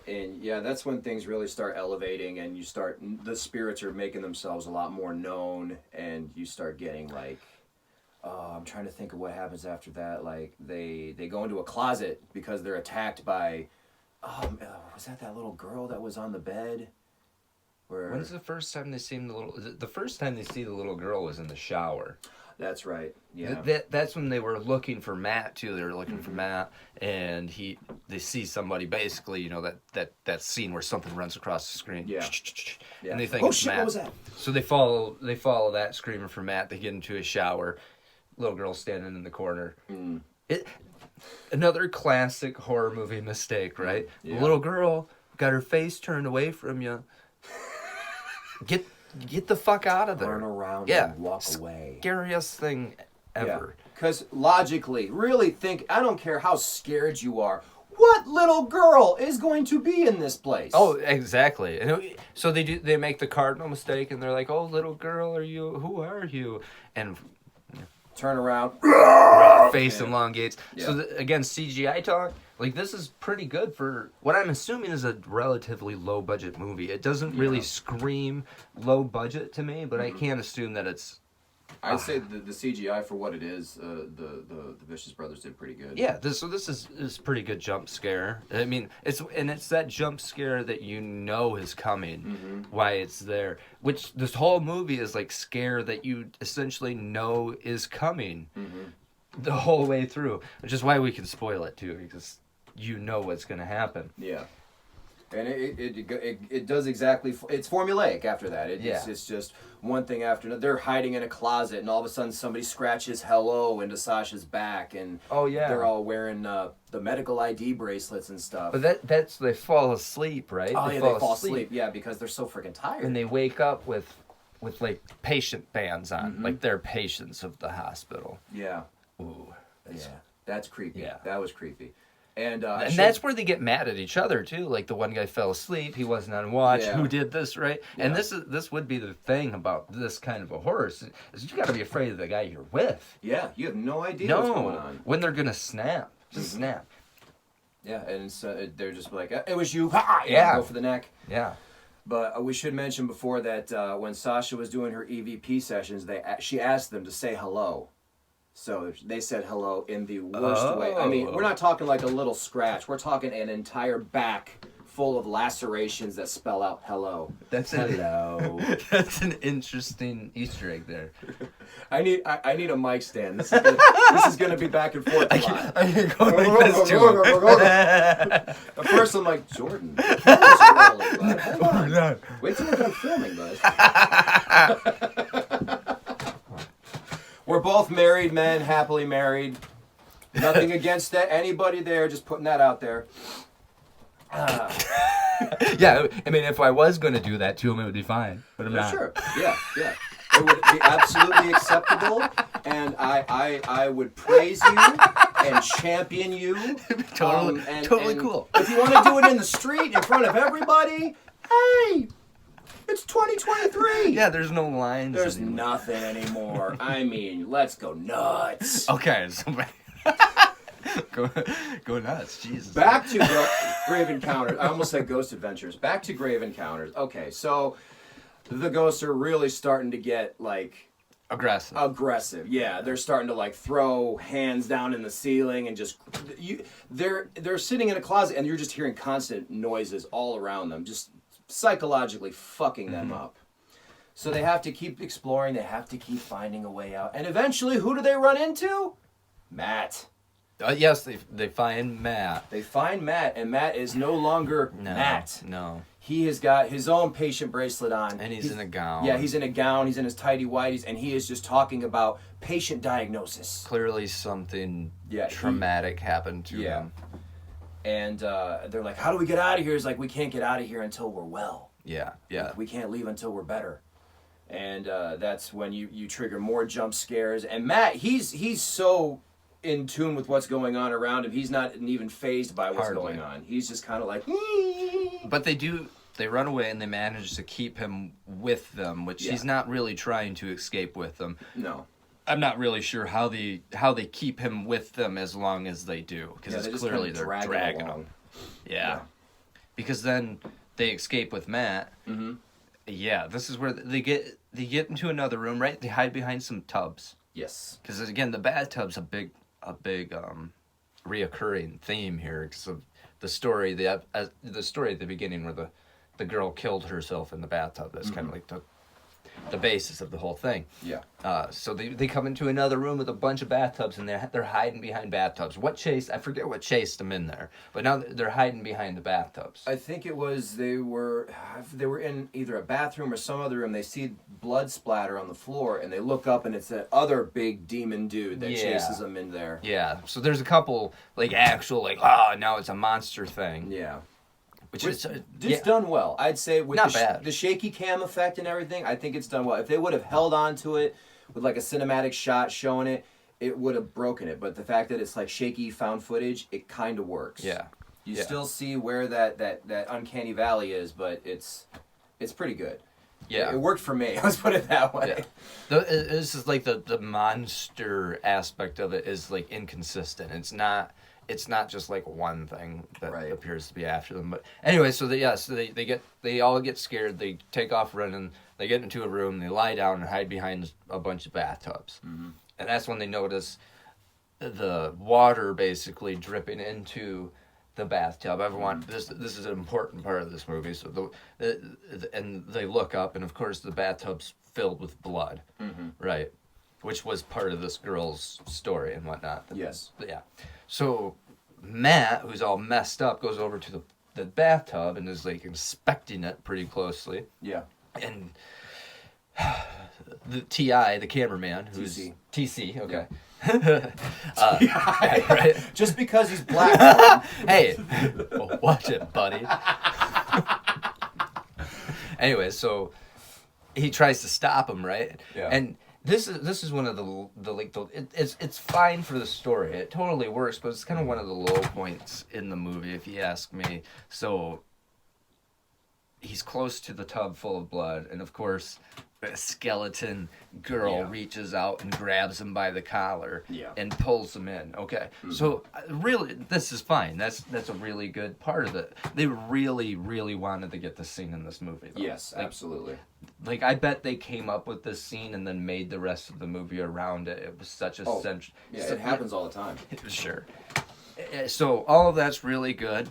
And yeah, that's when things really start elevating, and the spirits are making themselves a lot more known, and you start getting like, I'm trying to think of what happens after that. Like they go into a closet because they're attacked by, was that little girl that was on the bed? When's the first time they see the first time they see the little girl was in the shower. That's right. Yeah. That's when they were looking for Matt too. They were looking for Matt, and they see somebody basically, you know, that scene where something runs across the screen. Yeah. And they think it's shit, Matt. what was that? So they follow that screaming for Matt. They get into his shower. Little girl standing in the corner. Another classic horror movie mistake, right? Yeah. The little girl got her face turned away from you. Get the fuck out of there. Turn around Yeah. and walk away. Scariest thing ever. Because logically, really think, I don't care how scared you are, what little girl is going to be in this place? Oh, exactly. So they make the cardinal mistake, and they're like, "Oh, little girl, who are you?" And turn around. face elongates. Yeah. So again, CGI talk. Like, this is pretty good for what I'm assuming is a relatively low budget movie. It doesn't really scream low budget to me, but I can't assume that it's. I'd say the CGI for what it is, the Vicious Brothers did pretty good. Yeah, this is pretty good jump scare. I mean, it's that jump scare that you know is coming, why it's there. Which this whole movie is like scare that you essentially know is coming the whole way through, which is why we can spoil it too, because you know what's going to happen. Yeah. And it does exactly. It's formulaic after that. It's just one thing after another. They're hiding in a closet, and all of a sudden somebody scratches "hello" into Sasha's back, and they're all wearing the medical ID bracelets and stuff. But that's they fall asleep, right? Oh yeah, they fall asleep. Yeah, because they're so freaking tired. And they wake up with like patient bands on, like they're patients of the hospital. Yeah. Ooh. That's creepy. Yeah. That was creepy. And that's where they get mad at each other too. Like the one guy fell asleep, he wasn't on watch. Yeah. Who did this, right? Yeah. And this would be the thing about this kind of a horror. Is you got to be afraid of the guy you're with. Yeah, you have no idea what's going on. When they're gonna snap, just snap. Yeah, and so they're just like, it was you. Ha! Yeah. Go for the neck. Yeah. But we should mention before that when Sasha was doing her EVP sessions, she asked them to say hello. So they said hello in the worst way. I mean, we're not talking like a little scratch. We're talking an entire back full of lacerations that spell out hello. That's hello. That's an interesting Easter egg there. I need a mic stand. This is gonna be back and forth a lot. I can go like this too. At first I'm like, Jordan, the camera's rolling, bud. Hold on. Wait till we're done filming, bud. We're both married men, happily married. Nothing against that. Anybody there, just putting that out there. Yeah, I mean, if I was going to do that to him, it would be fine. But I'm not. Sure. Yeah. It would be absolutely acceptable, and I would praise you and champion you. Totally cool. If you want to do it in the street in front of everybody, hey, it's 2023. Yeah, there's no lines. There's anymore. nothing anymore. I mean, let's go nuts. Okay, so go nuts, Jesus. Back to Grave Encounters. I almost said Ghost Adventures. Back to Grave Encounters. Okay, so the ghosts are really starting to get like aggressive. Yeah, they're starting to like throw hands down in the ceiling and just they're sitting in a closet and you're just hearing constant noises all around them, just psychologically fucking them up. So they have to keep exploring, they have to keep finding a way out. And eventually, who do they run into? Matt. Yes, they find Matt. They find Matt, and Matt is no longer Matt. No. He has got his own patient bracelet on. And he's in a gown. Yeah, he's in a gown, he's in his tighty whities, and he is just talking about patient diagnosis. Clearly something traumatic happened to him. And they're like, how do we get out of here? He's like, we can't get out of here until we're well. Yeah. We can't leave until we're better. And that's when you trigger more jump scares. And Matt, he's so in tune with what's going on around him. He's not even fazed by what's going on. He's just kind of like... But they run away and they manage to keep him with them, which he's not really trying to escape with them. No. I'm not really sure how they keep him with them as long as they do, because it's clearly they're dragging him. Yeah. Because then they escape with Matt. Mm-hmm. Yeah, this is where they get into another room, right? They hide behind some tubs. Yes. Because again, the bathtub's a big reoccurring theme here, because of the story at the beginning where the girl killed herself in the bathtub. That's kind of like the basis of the whole thing. Yeah. So they come into another room with a bunch of bathtubs, and they're hiding behind bathtubs. I forget what chased them in there, but now they're hiding behind the bathtubs. I think it was they were in either a bathroom or some other room. They see blood splatter on the floor, and they look up, and it's that other big demon dude that chases them in there. Yeah. So there's a couple actual now it's a monster thing. Yeah. Which is it's done well. I'd say with not bad. The shaky cam effect and everything, I think it's done well. If they would have held on to it with like a cinematic shot showing it, it would have broken it. But the fact that it's like shaky found footage, it kind of works. Yeah. You still see where that uncanny valley is, but it's pretty good. Yeah. It worked for me. Let's put it that way. Yeah. This is like the monster aspect of it is like inconsistent. It's not just like one thing that appears to be after them. But anyway, so they all get scared. They take off running. They get into a room. They lie down and hide behind a bunch of bathtubs. Mm-hmm. And that's when they notice the water basically dripping into the bathtub. This is an important part of this movie. So and they look up, and of course the bathtub's filled with blood, right? Which was part of this girl's story and whatnot. Yes. Yeah. So Matt, who's all messed up, goes over to the bathtub and is like inspecting it pretty closely. Yeah. And the T.I., the cameraman, who's TC, okay. Yeah. Right. Just because he's black. Hey, watch it, buddy. Anyway, so he tries to stop him, right? Yeah. And this is one of it's fine for the story. It totally works, but it's kind of one of the low points in the movie, if you ask me. So he's close to the tub full of blood, and of course, a skeleton girl reaches out and grabs him by the collar and pulls him in. Okay, so really, this is fine. That's a really good part of it. They really, really wanted to get this scene in this movie, though. Yes, absolutely. Like, I bet they came up with this scene and then made the rest of the movie around it. It was such a central... Yeah, it happens all the time. Sure. So all of that's really good.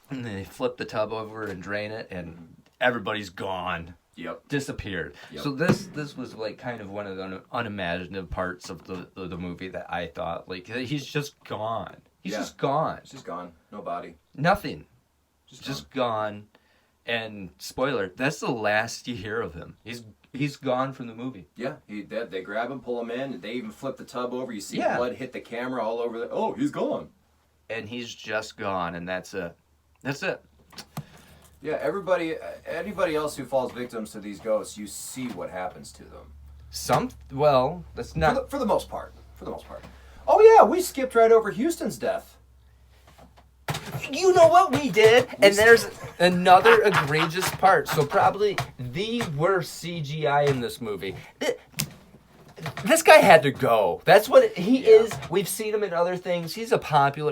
And then they flip the tub over and drain it, and everybody's gone. Yep. Disappeared. Yep. So this was like kind of one of the unimaginative parts of the movie that I thought, like, he's just gone. He's just gone. He's just gone. No body. Nothing. Just gone. And spoiler, that's the last you hear of him. He's gone from the movie. Yeah, they grab him, pull him in. They even flip the tub over. You see blood hit the camera all over. Oh, he's gone. And he's just gone, and that's it. That's it. Yeah, anybody else who falls victims to these ghosts, you see what happens to them. That's not... For the most part. Oh yeah, we skipped right over Houston's death. You know what we did? And there's another egregious part. So probably the worst CGI in this movie. This guy had to go. That's what he is. We've seen him in other things. He's a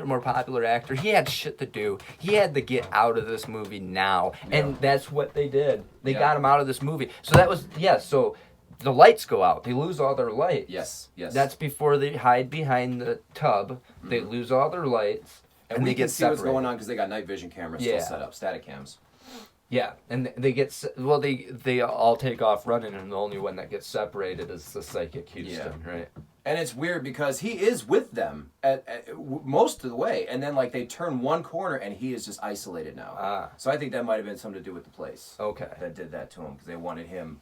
more popular actor. He had shit to do. He had to get out of this movie now. And that's what they did. They got him out of this movie. So that was, so the lights go out. They lose all their lights. Yes. That's before they hide behind the tub. Mm-hmm. They lose all their lights. And we can see what's going on because they got night vision cameras still set up, static cams. Yeah, and they all take off running, and the only one that gets separated is the psychic Houston, right? And it's weird because he is with them at most of the way, and then like they turn one corner and he is just isolated now. So I think that might have been something to do with the place. Okay. That did that to him because they wanted him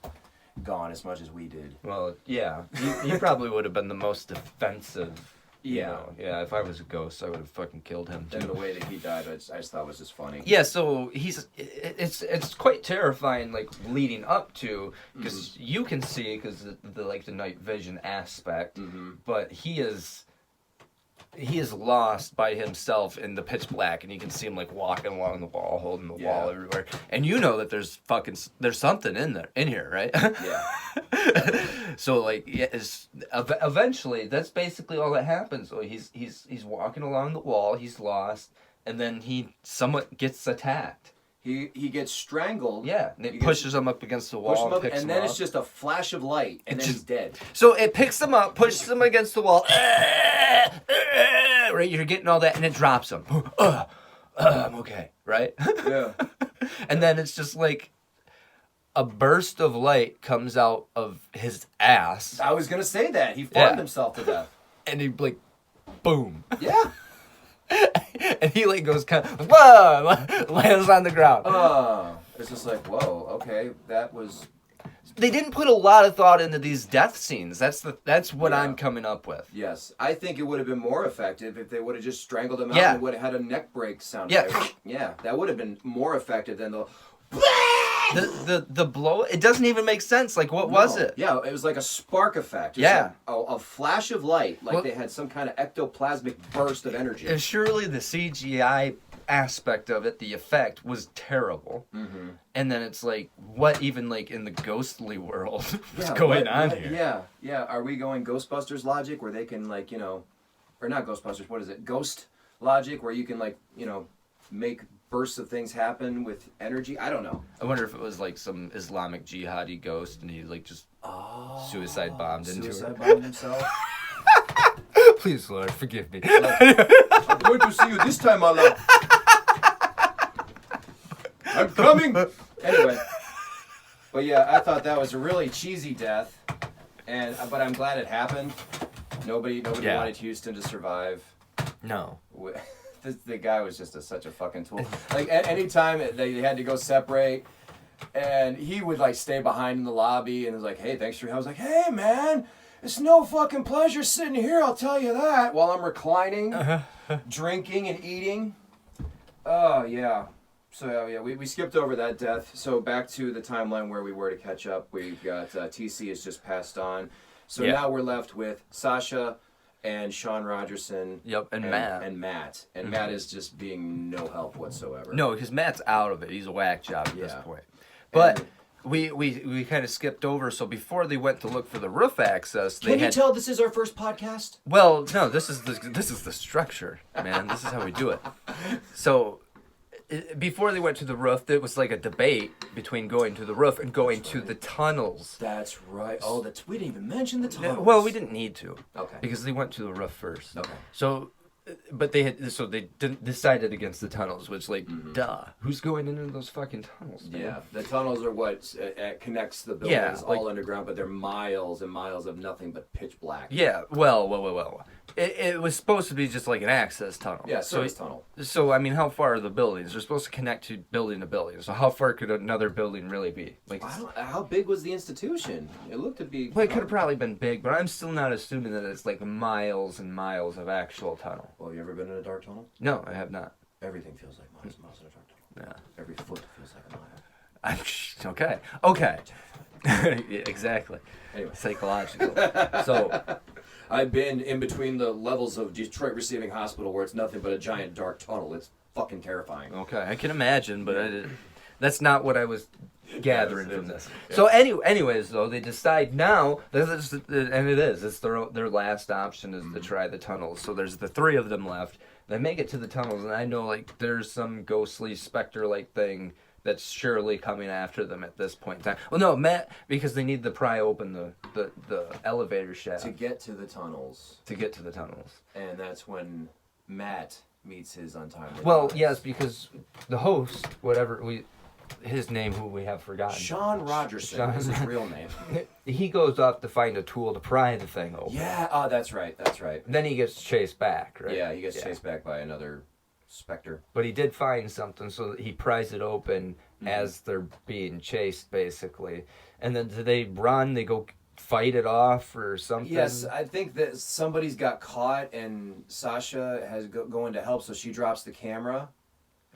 gone as much as we did. Well, yeah, he probably would have been the most defensive. If I was a ghost, I would have fucking killed him too. And the way that he died, I just thought was just funny. Yeah, so it's quite terrifying, like leading up to, because you can see because the night vision aspect, but he is he is lost by himself in the pitch black, and you can see him like walking along the wall, holding the wall everywhere. And you know that there's something in here, right? Yeah. So like, eventually, that's basically all that happens. So he's walking along the wall, he's lost, and then he somewhat gets attacked. He gets strangled. Yeah, and it pushes him up against the wall, and picks him then up. it's just a flash of light, and then he's dead. So it picks him up, pushes him against the wall. Right, you're getting all that, and it drops him. I'm okay, right? Yeah. And then it's just like a burst of light comes out of his ass, I was gonna say that he farmed himself to death. and he like, boom. Yeah. And he like goes kind of, whoa, lands on the ground. It's just like, whoa, okay, that was. They didn't put a lot of thought into these death scenes. That's what I'm coming up with. Yes, I think it would have been more effective if they would have just strangled him out and would have had a neck break sound. Yeah. Yeah, that would have been more effective than the. The blow, it doesn't even make sense. Like, what was it? Yeah, it was like a spark effect. It was like a flash of light, like they had some kind of ectoplasmic burst of energy. And surely the CGI aspect of it, the effect, was terrible. Mm-hmm. And then it's like, what even like in the ghostly world is going on here? Yeah. Are we going Ghostbusters logic where they can like, or not Ghostbusters, what is it? Ghost logic where you can like, make bursts of things happen with energy? I don't know. I wonder if it was like some Islamic jihadi ghost and he like just suicide bombed himself. Please, Lord, forgive me. I'm going to see you this time, Allah. I'm coming. Anyway, but yeah, I thought that was a really cheesy death, but I'm glad it happened. Nobody wanted Houston to survive. No. The guy was just such a fucking tool. Like anytime they had to go separate, and he would like stay behind in the lobby and was like, "Hey, thanks for your help." I was like, "Hey, man, it's no fucking pleasure sitting here. I'll tell you that." While I'm reclining, drinking and eating. Oh yeah. So yeah, we skipped over that death. So back to the timeline where we were to catch up. We've got TC has just passed on. So now we're left with Sasha and Sean Rogerson. Yep, and Matt. And Matt. And Matt is just being no help whatsoever. No, because Matt's out of it. He's a whack job at this point. But we kind of skipped over. So before they went to look for the roof access, Can you tell this is our first podcast? Well, no, this is the structure, man. This is how we do it. So before they went to the roof, there was like a debate between going to the roof and going to the tunnels. That's right. Oh, we didn't even mention the tunnels. Well, we didn't need to. Okay. Because they went to the roof first. Okay. So, but they decided against the tunnels, which duh. Who's going into those fucking tunnels? Man? Yeah, the tunnels are what connects the buildings all underground, but they're miles and miles of nothing but pitch black. Yeah. Well. It was supposed to be just like an access tunnel. Yeah, service tunnel. So, I mean, how far are the buildings? They're supposed to connect to building to building. So how far could another building really be? Like, how big was the institution? It looked to be... Well, it could have probably been big, but I'm still not assuming that it's like miles and miles of actual tunnel. Well, have you ever been in a dark tunnel? No, I have not. Everything feels like miles and miles in a dark tunnel. Yeah. Every foot feels like a mile. Okay. Yeah, exactly. Anyway. Psychological. So... I've been in between the levels of Detroit Receiving Hospital where it's nothing but a giant dark tunnel. It's fucking terrifying. Okay, I can imagine, but that's not what I was gathering from this. Yeah. So anyways, though, they decide now, it's their last option is to try the tunnels. So there's the three of them left. They make it to the tunnels, and I know like there's some ghostly specter-like thing that's surely coming after them at this point in time. Well, no, Matt, because they need to pry open the elevator shaft. To get to the tunnels. And that's when Matt meets his untimely demise. Yes, because the host, his name, who we have forgotten. Sean Rogerson is his real name. He goes off to find a tool to pry the thing open. Yeah, that's right. Then he gets chased back, right? Yeah, he gets chased back by another specter. But he did find something, so he pries it open as they're being chased, basically. And then do they run? They go fight it off or something? Yes, I think that somebody's got caught, and Sasha has going to help, so she drops the camera.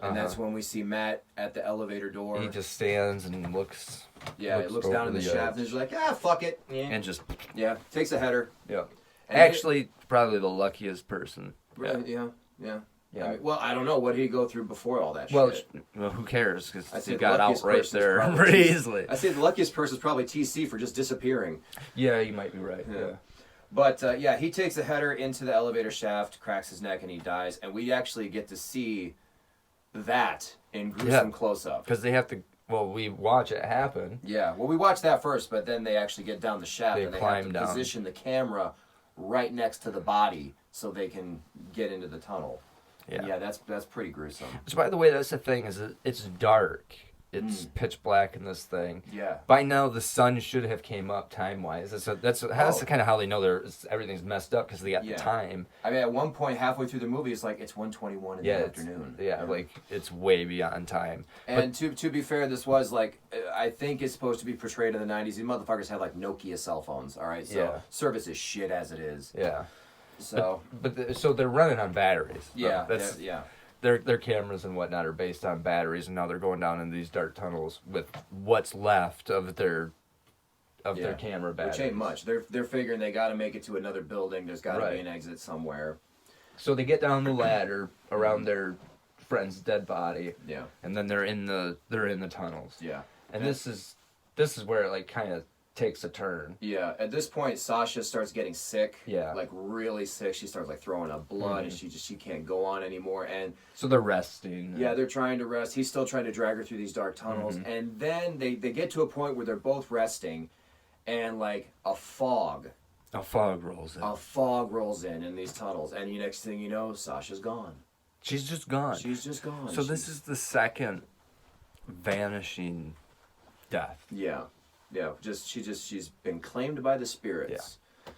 And that's when we see Matt at the elevator door. He just stands and looks. Yeah, he looks down in the shaft, and he's like, fuck it. And just... Yeah, takes a header. Yeah. Actually, probably the luckiest person Yeah. Yeah. I mean, well, I don't know. What did he go through before all that Well, shit? well, who cares? Because I'd say he the got out luckiest right person's there probably pretty TC. easily. I say the luckiest person is probably TC for just disappearing. Yeah, you might be right. Yeah. But yeah, he takes the header into the elevator shaft, cracks his neck, and he dies. And we actually get to see that in gruesome close-up. Because they have to. Well, we watch it happen. Yeah, well, we watched that first, but then they actually get down the shaft They and they climb have to down. position the camera right next to the body so they can get into the tunnel. Yeah. Yeah, that's pretty gruesome. So, by the way, that's the thing is it's dark. It's pitch black in this thing. Yeah. By now, the sun should have came up time-wise. That's kind of how they know everything's messed up because they got the time. I mean, at one point, halfway through the movie, it's like it's 1:21 in the afternoon. Like it's way beyond time. And to be fair, this was like I think it's supposed to be portrayed in the 90s. These motherfuckers had like Nokia cell phones. All right, so service is shit as it is. Yeah. So. So they're running on batteries. Yeah. That's, yeah. Their cameras and whatnot are based on batteries, and now they're going down into these dark tunnels with what's left of their camera batteries. Which ain't much. They're figuring they got to make it to another building. There's got to be an exit somewhere. So they get down the ladder around their friend's dead body. Yeah. And then they're in the tunnels. Yeah. And this is where it like kind of takes a turn. Yeah. At this point, Sasha starts getting sick. Yeah. Like really sick. She starts like throwing up blood, and she can't go on anymore. And so they're resting. yeah, they're trying to rest. He's still trying to drag her through these dark tunnels, and then they get to a point where they're both resting, and like a fog rolls in. A fog rolls in these tunnels, and the next thing you know, Sasha's gone. She's just gone. She's just gone. So this is the second vanishing death. Yeah. Yeah, she's been claimed by the spirits. Yeah.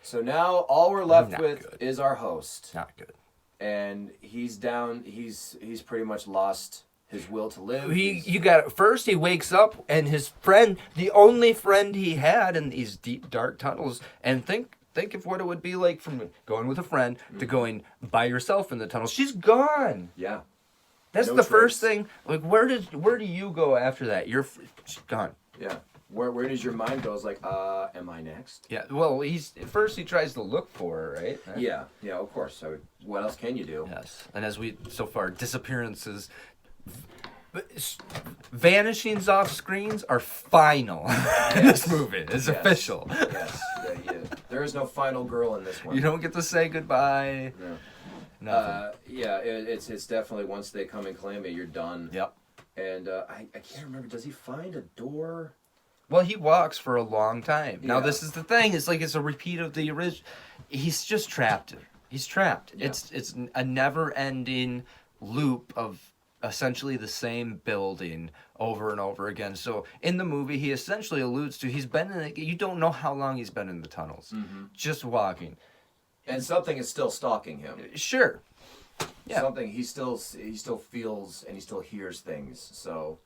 So now all we're left with is our host. Not good. And he's down. He's pretty much lost his will to live. First he wakes up and his friend, the only friend he had in these deep dark tunnels, and think of what it would be like from going with a friend to going by yourself in the tunnels. She's gone. Yeah. That's the first thing. Like where do you go after that? She's gone. Yeah. Where does your mind go? It's like, am I next? Yeah, well, first he tries to look for her, right? Yeah, of course. So what else can you do? Yes, and as so far, disappearances, vanishings off screens are final in this movie. It's official. Yes, there is no final girl in this one. You don't get to say goodbye. No. Nothing. Yeah, it's definitely once they come and claim it, you're done. Yep. And I can't remember. Does he find a door? Well, he walks for a long time. Now, this is the thing. It's like it's a repeat of the original. He's just trapped. He's trapped. Yeah. It's a never-ending loop of essentially the same building over and over again. So in the movie, he essentially alludes to he's been in. You don't know how long he's been in the tunnels, just walking. And something is still stalking him. Sure. Yeah. Something he still feels and he still hears things. So.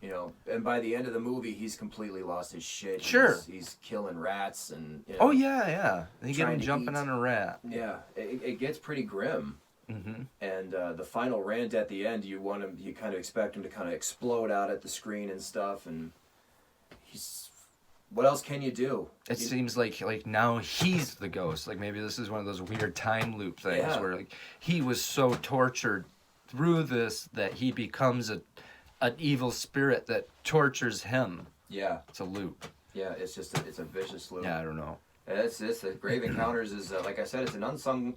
You know, and by the end of the movie, he's completely lost his shit. Sure. He's killing rats and. You know, oh yeah. You get him jumping on a rat. Yeah, it gets pretty grim. Mm-hmm. And the final rant at the end, you kind of expect him to kind of explode out at the screen and stuff, and what else can you do? It seems like now he's the ghost. Like maybe this is one of those weird time loop things where like he was so tortured through this that he becomes an evil spirit that tortures him. Yeah. It's a loop. Yeah, it's a vicious loop. Yeah, I don't know. And the Grave Encounters is like I said, it's an unsung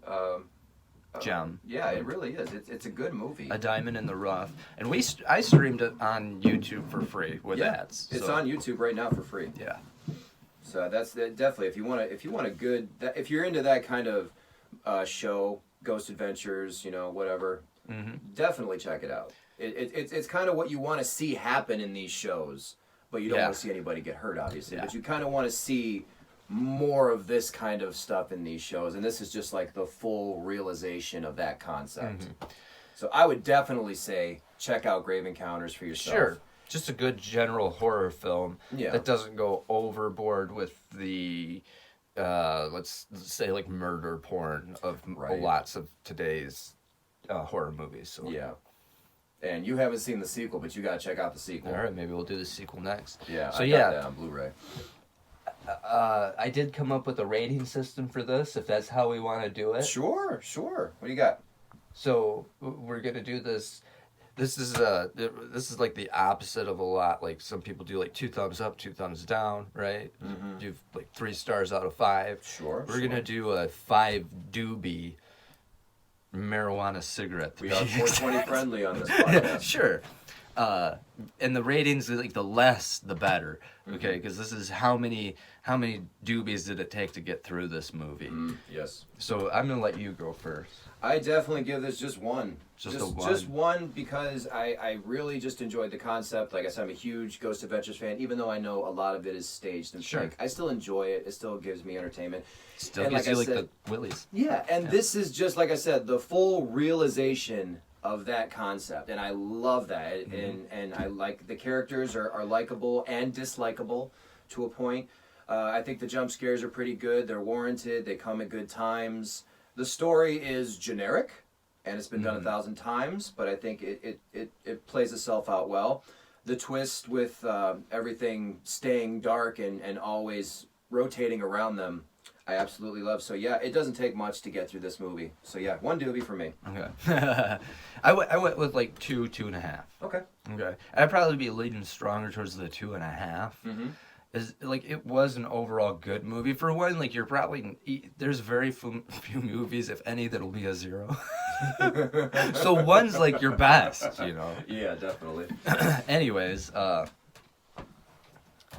gem. Yeah, it really is. It's a good movie. A diamond in the rough. And I streamed it on YouTube for free with ads. It's on YouTube right now for free. Yeah. So that's definitely if you're into that kind of show, Ghost Adventures, whatever. Mm-hmm. Definitely check it out. It's kind of what you want to see happen in these shows, but you don't want to see anybody get hurt, obviously. Yeah. But you kind of want to see more of this kind of stuff in these shows, and this is just like the full realization of that concept. Mm-hmm. So I would definitely say check out Grave Encounters for yourself. Sure. Just a good general horror film that doesn't go overboard with the, let's say, like murder porn of lots of today's horror movies. So. Yeah. And you haven't seen the sequel, but you gotta check out the sequel. All right, maybe we'll do the sequel next. Yeah, so I got that on Blu-ray. I did come up with a rating system for this, if that's how we want to do it. Sure. What do you got? So we're gonna do this. This is like the opposite of a lot. Like some people do like 2 thumbs up, 2 thumbs down, right? Mm-hmm. Do like 3 stars out of 5. Sure. We're gonna do a 5 doobie marijuana cigarette. We are 420 friendly on this podcast. Sure. And the ratings, like the less, the better. Okay, because this is how many doobies did it take to get through this movie? Yes. So I'm gonna let you go first. I definitely give this just one. Just a one? Just one because I really just enjoyed the concept. Like I said, I'm a huge Ghost Adventures fan, even though I know a lot of it is staged and Sure. fake. I still enjoy it. It still gives me entertainment. Still And gives like you I like said- the willies. Yeah, and this is just, like I said, the full realization of that concept. And I love that. And I like the characters are likable and dislikable to a point. I think the jump scares are pretty good. They're warranted. They come at good times. The story is generic, and it's been done 1,000 times, but I think it plays itself out well. The twist with everything staying dark and always rotating around them, I absolutely love. So yeah, it doesn't take much to get through this movie. So yeah, 1 doobie for me. Okay. I went with like 2, 2.5. Okay. Okay. I'd probably be leaning stronger towards the 2.5. Mm-hmm. Is like it was an overall good movie. For one, like you're probably there's very few movies, if any, that'll be a 0. So 1's like your best, you know. Yeah, definitely. Anyways,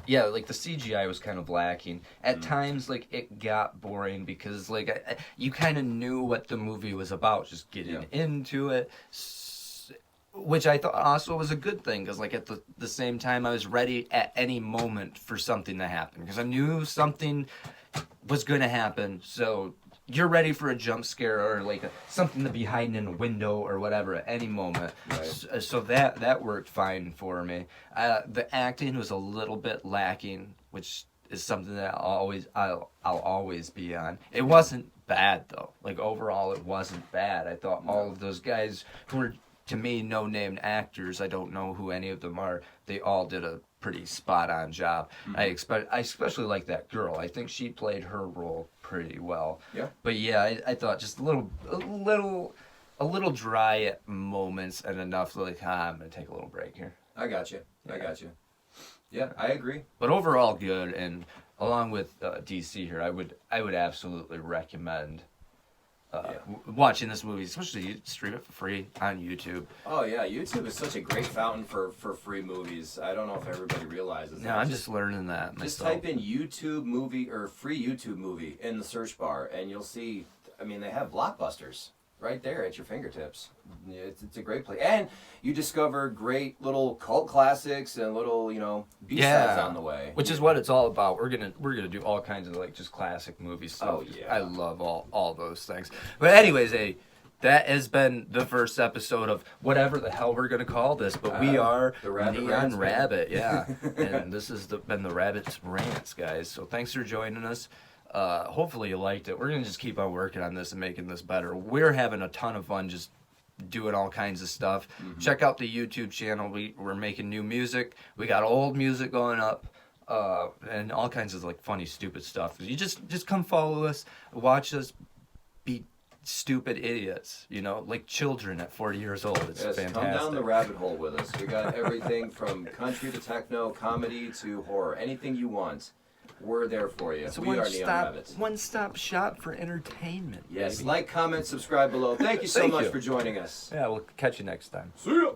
yeah, like the CGI was kind of lacking. At times, like it got boring because like you kind of knew what the movie was about, just getting into it. Which I thought also was a good thing, because like at the same time I was ready at any moment for something to happen, because I knew something was going to happen. So you're ready for a jump scare or like something to be hiding in a window or whatever at any moment. Right. So that worked fine for me. The acting was a little bit lacking, which is something that I'll always be on. It wasn't bad though. Like overall, it wasn't bad. I thought all of those guys who were, to me, no-named actors, I don't know who any of them are, they all did a pretty spot-on job. I especially like that girl. I think she played her role pretty well. Yeah. But yeah, I thought just a little dry at moments, and enough like, I'm gonna take a little break here. I got you. Yeah, I agree. But overall good, and along with DC here, I would absolutely recommend watching this movie, especially you stream it for free on YouTube. Oh yeah, YouTube is such a great fountain for free movies. I don't know if everybody realizes that. No, I'm just learning that Just myself. type in YouTube movie or free YouTube movie in the search bar, and you'll see. I mean, they have blockbusters right there at your fingertips. It's a great place, and you discover great little cult classics and little B-sides on the way. Which is what it's all about. We're gonna do all kinds of like just classic movie stuff. Oh, yeah. I love all those things. But anyways, that has been the first episode of whatever the hell we're gonna call this. But we are the Rabbit Neon Rants, Rabbit, yeah. And this has been the Rabbit's Rants, guys. So thanks for joining us. Hopefully you liked it. We're gonna just keep on working on this and making this better. We're having a ton of fun just doing all kinds of stuff. Check out the YouTube channel. We're making new music. We got old music going up, and all kinds of like funny, stupid stuff. You just come follow us, watch us be stupid idiots, like children at 40 years old. It's fantastic. Come down the rabbit hole with us. We got everything from country to techno, comedy to horror. Anything you want, we're there for you. It's we are Neon Rabbits. one-stop shop for entertainment. Yes, baby. like, comment, subscribe below. Thank you so Thank much you. for joining us. Yeah, we'll catch you next time. See ya.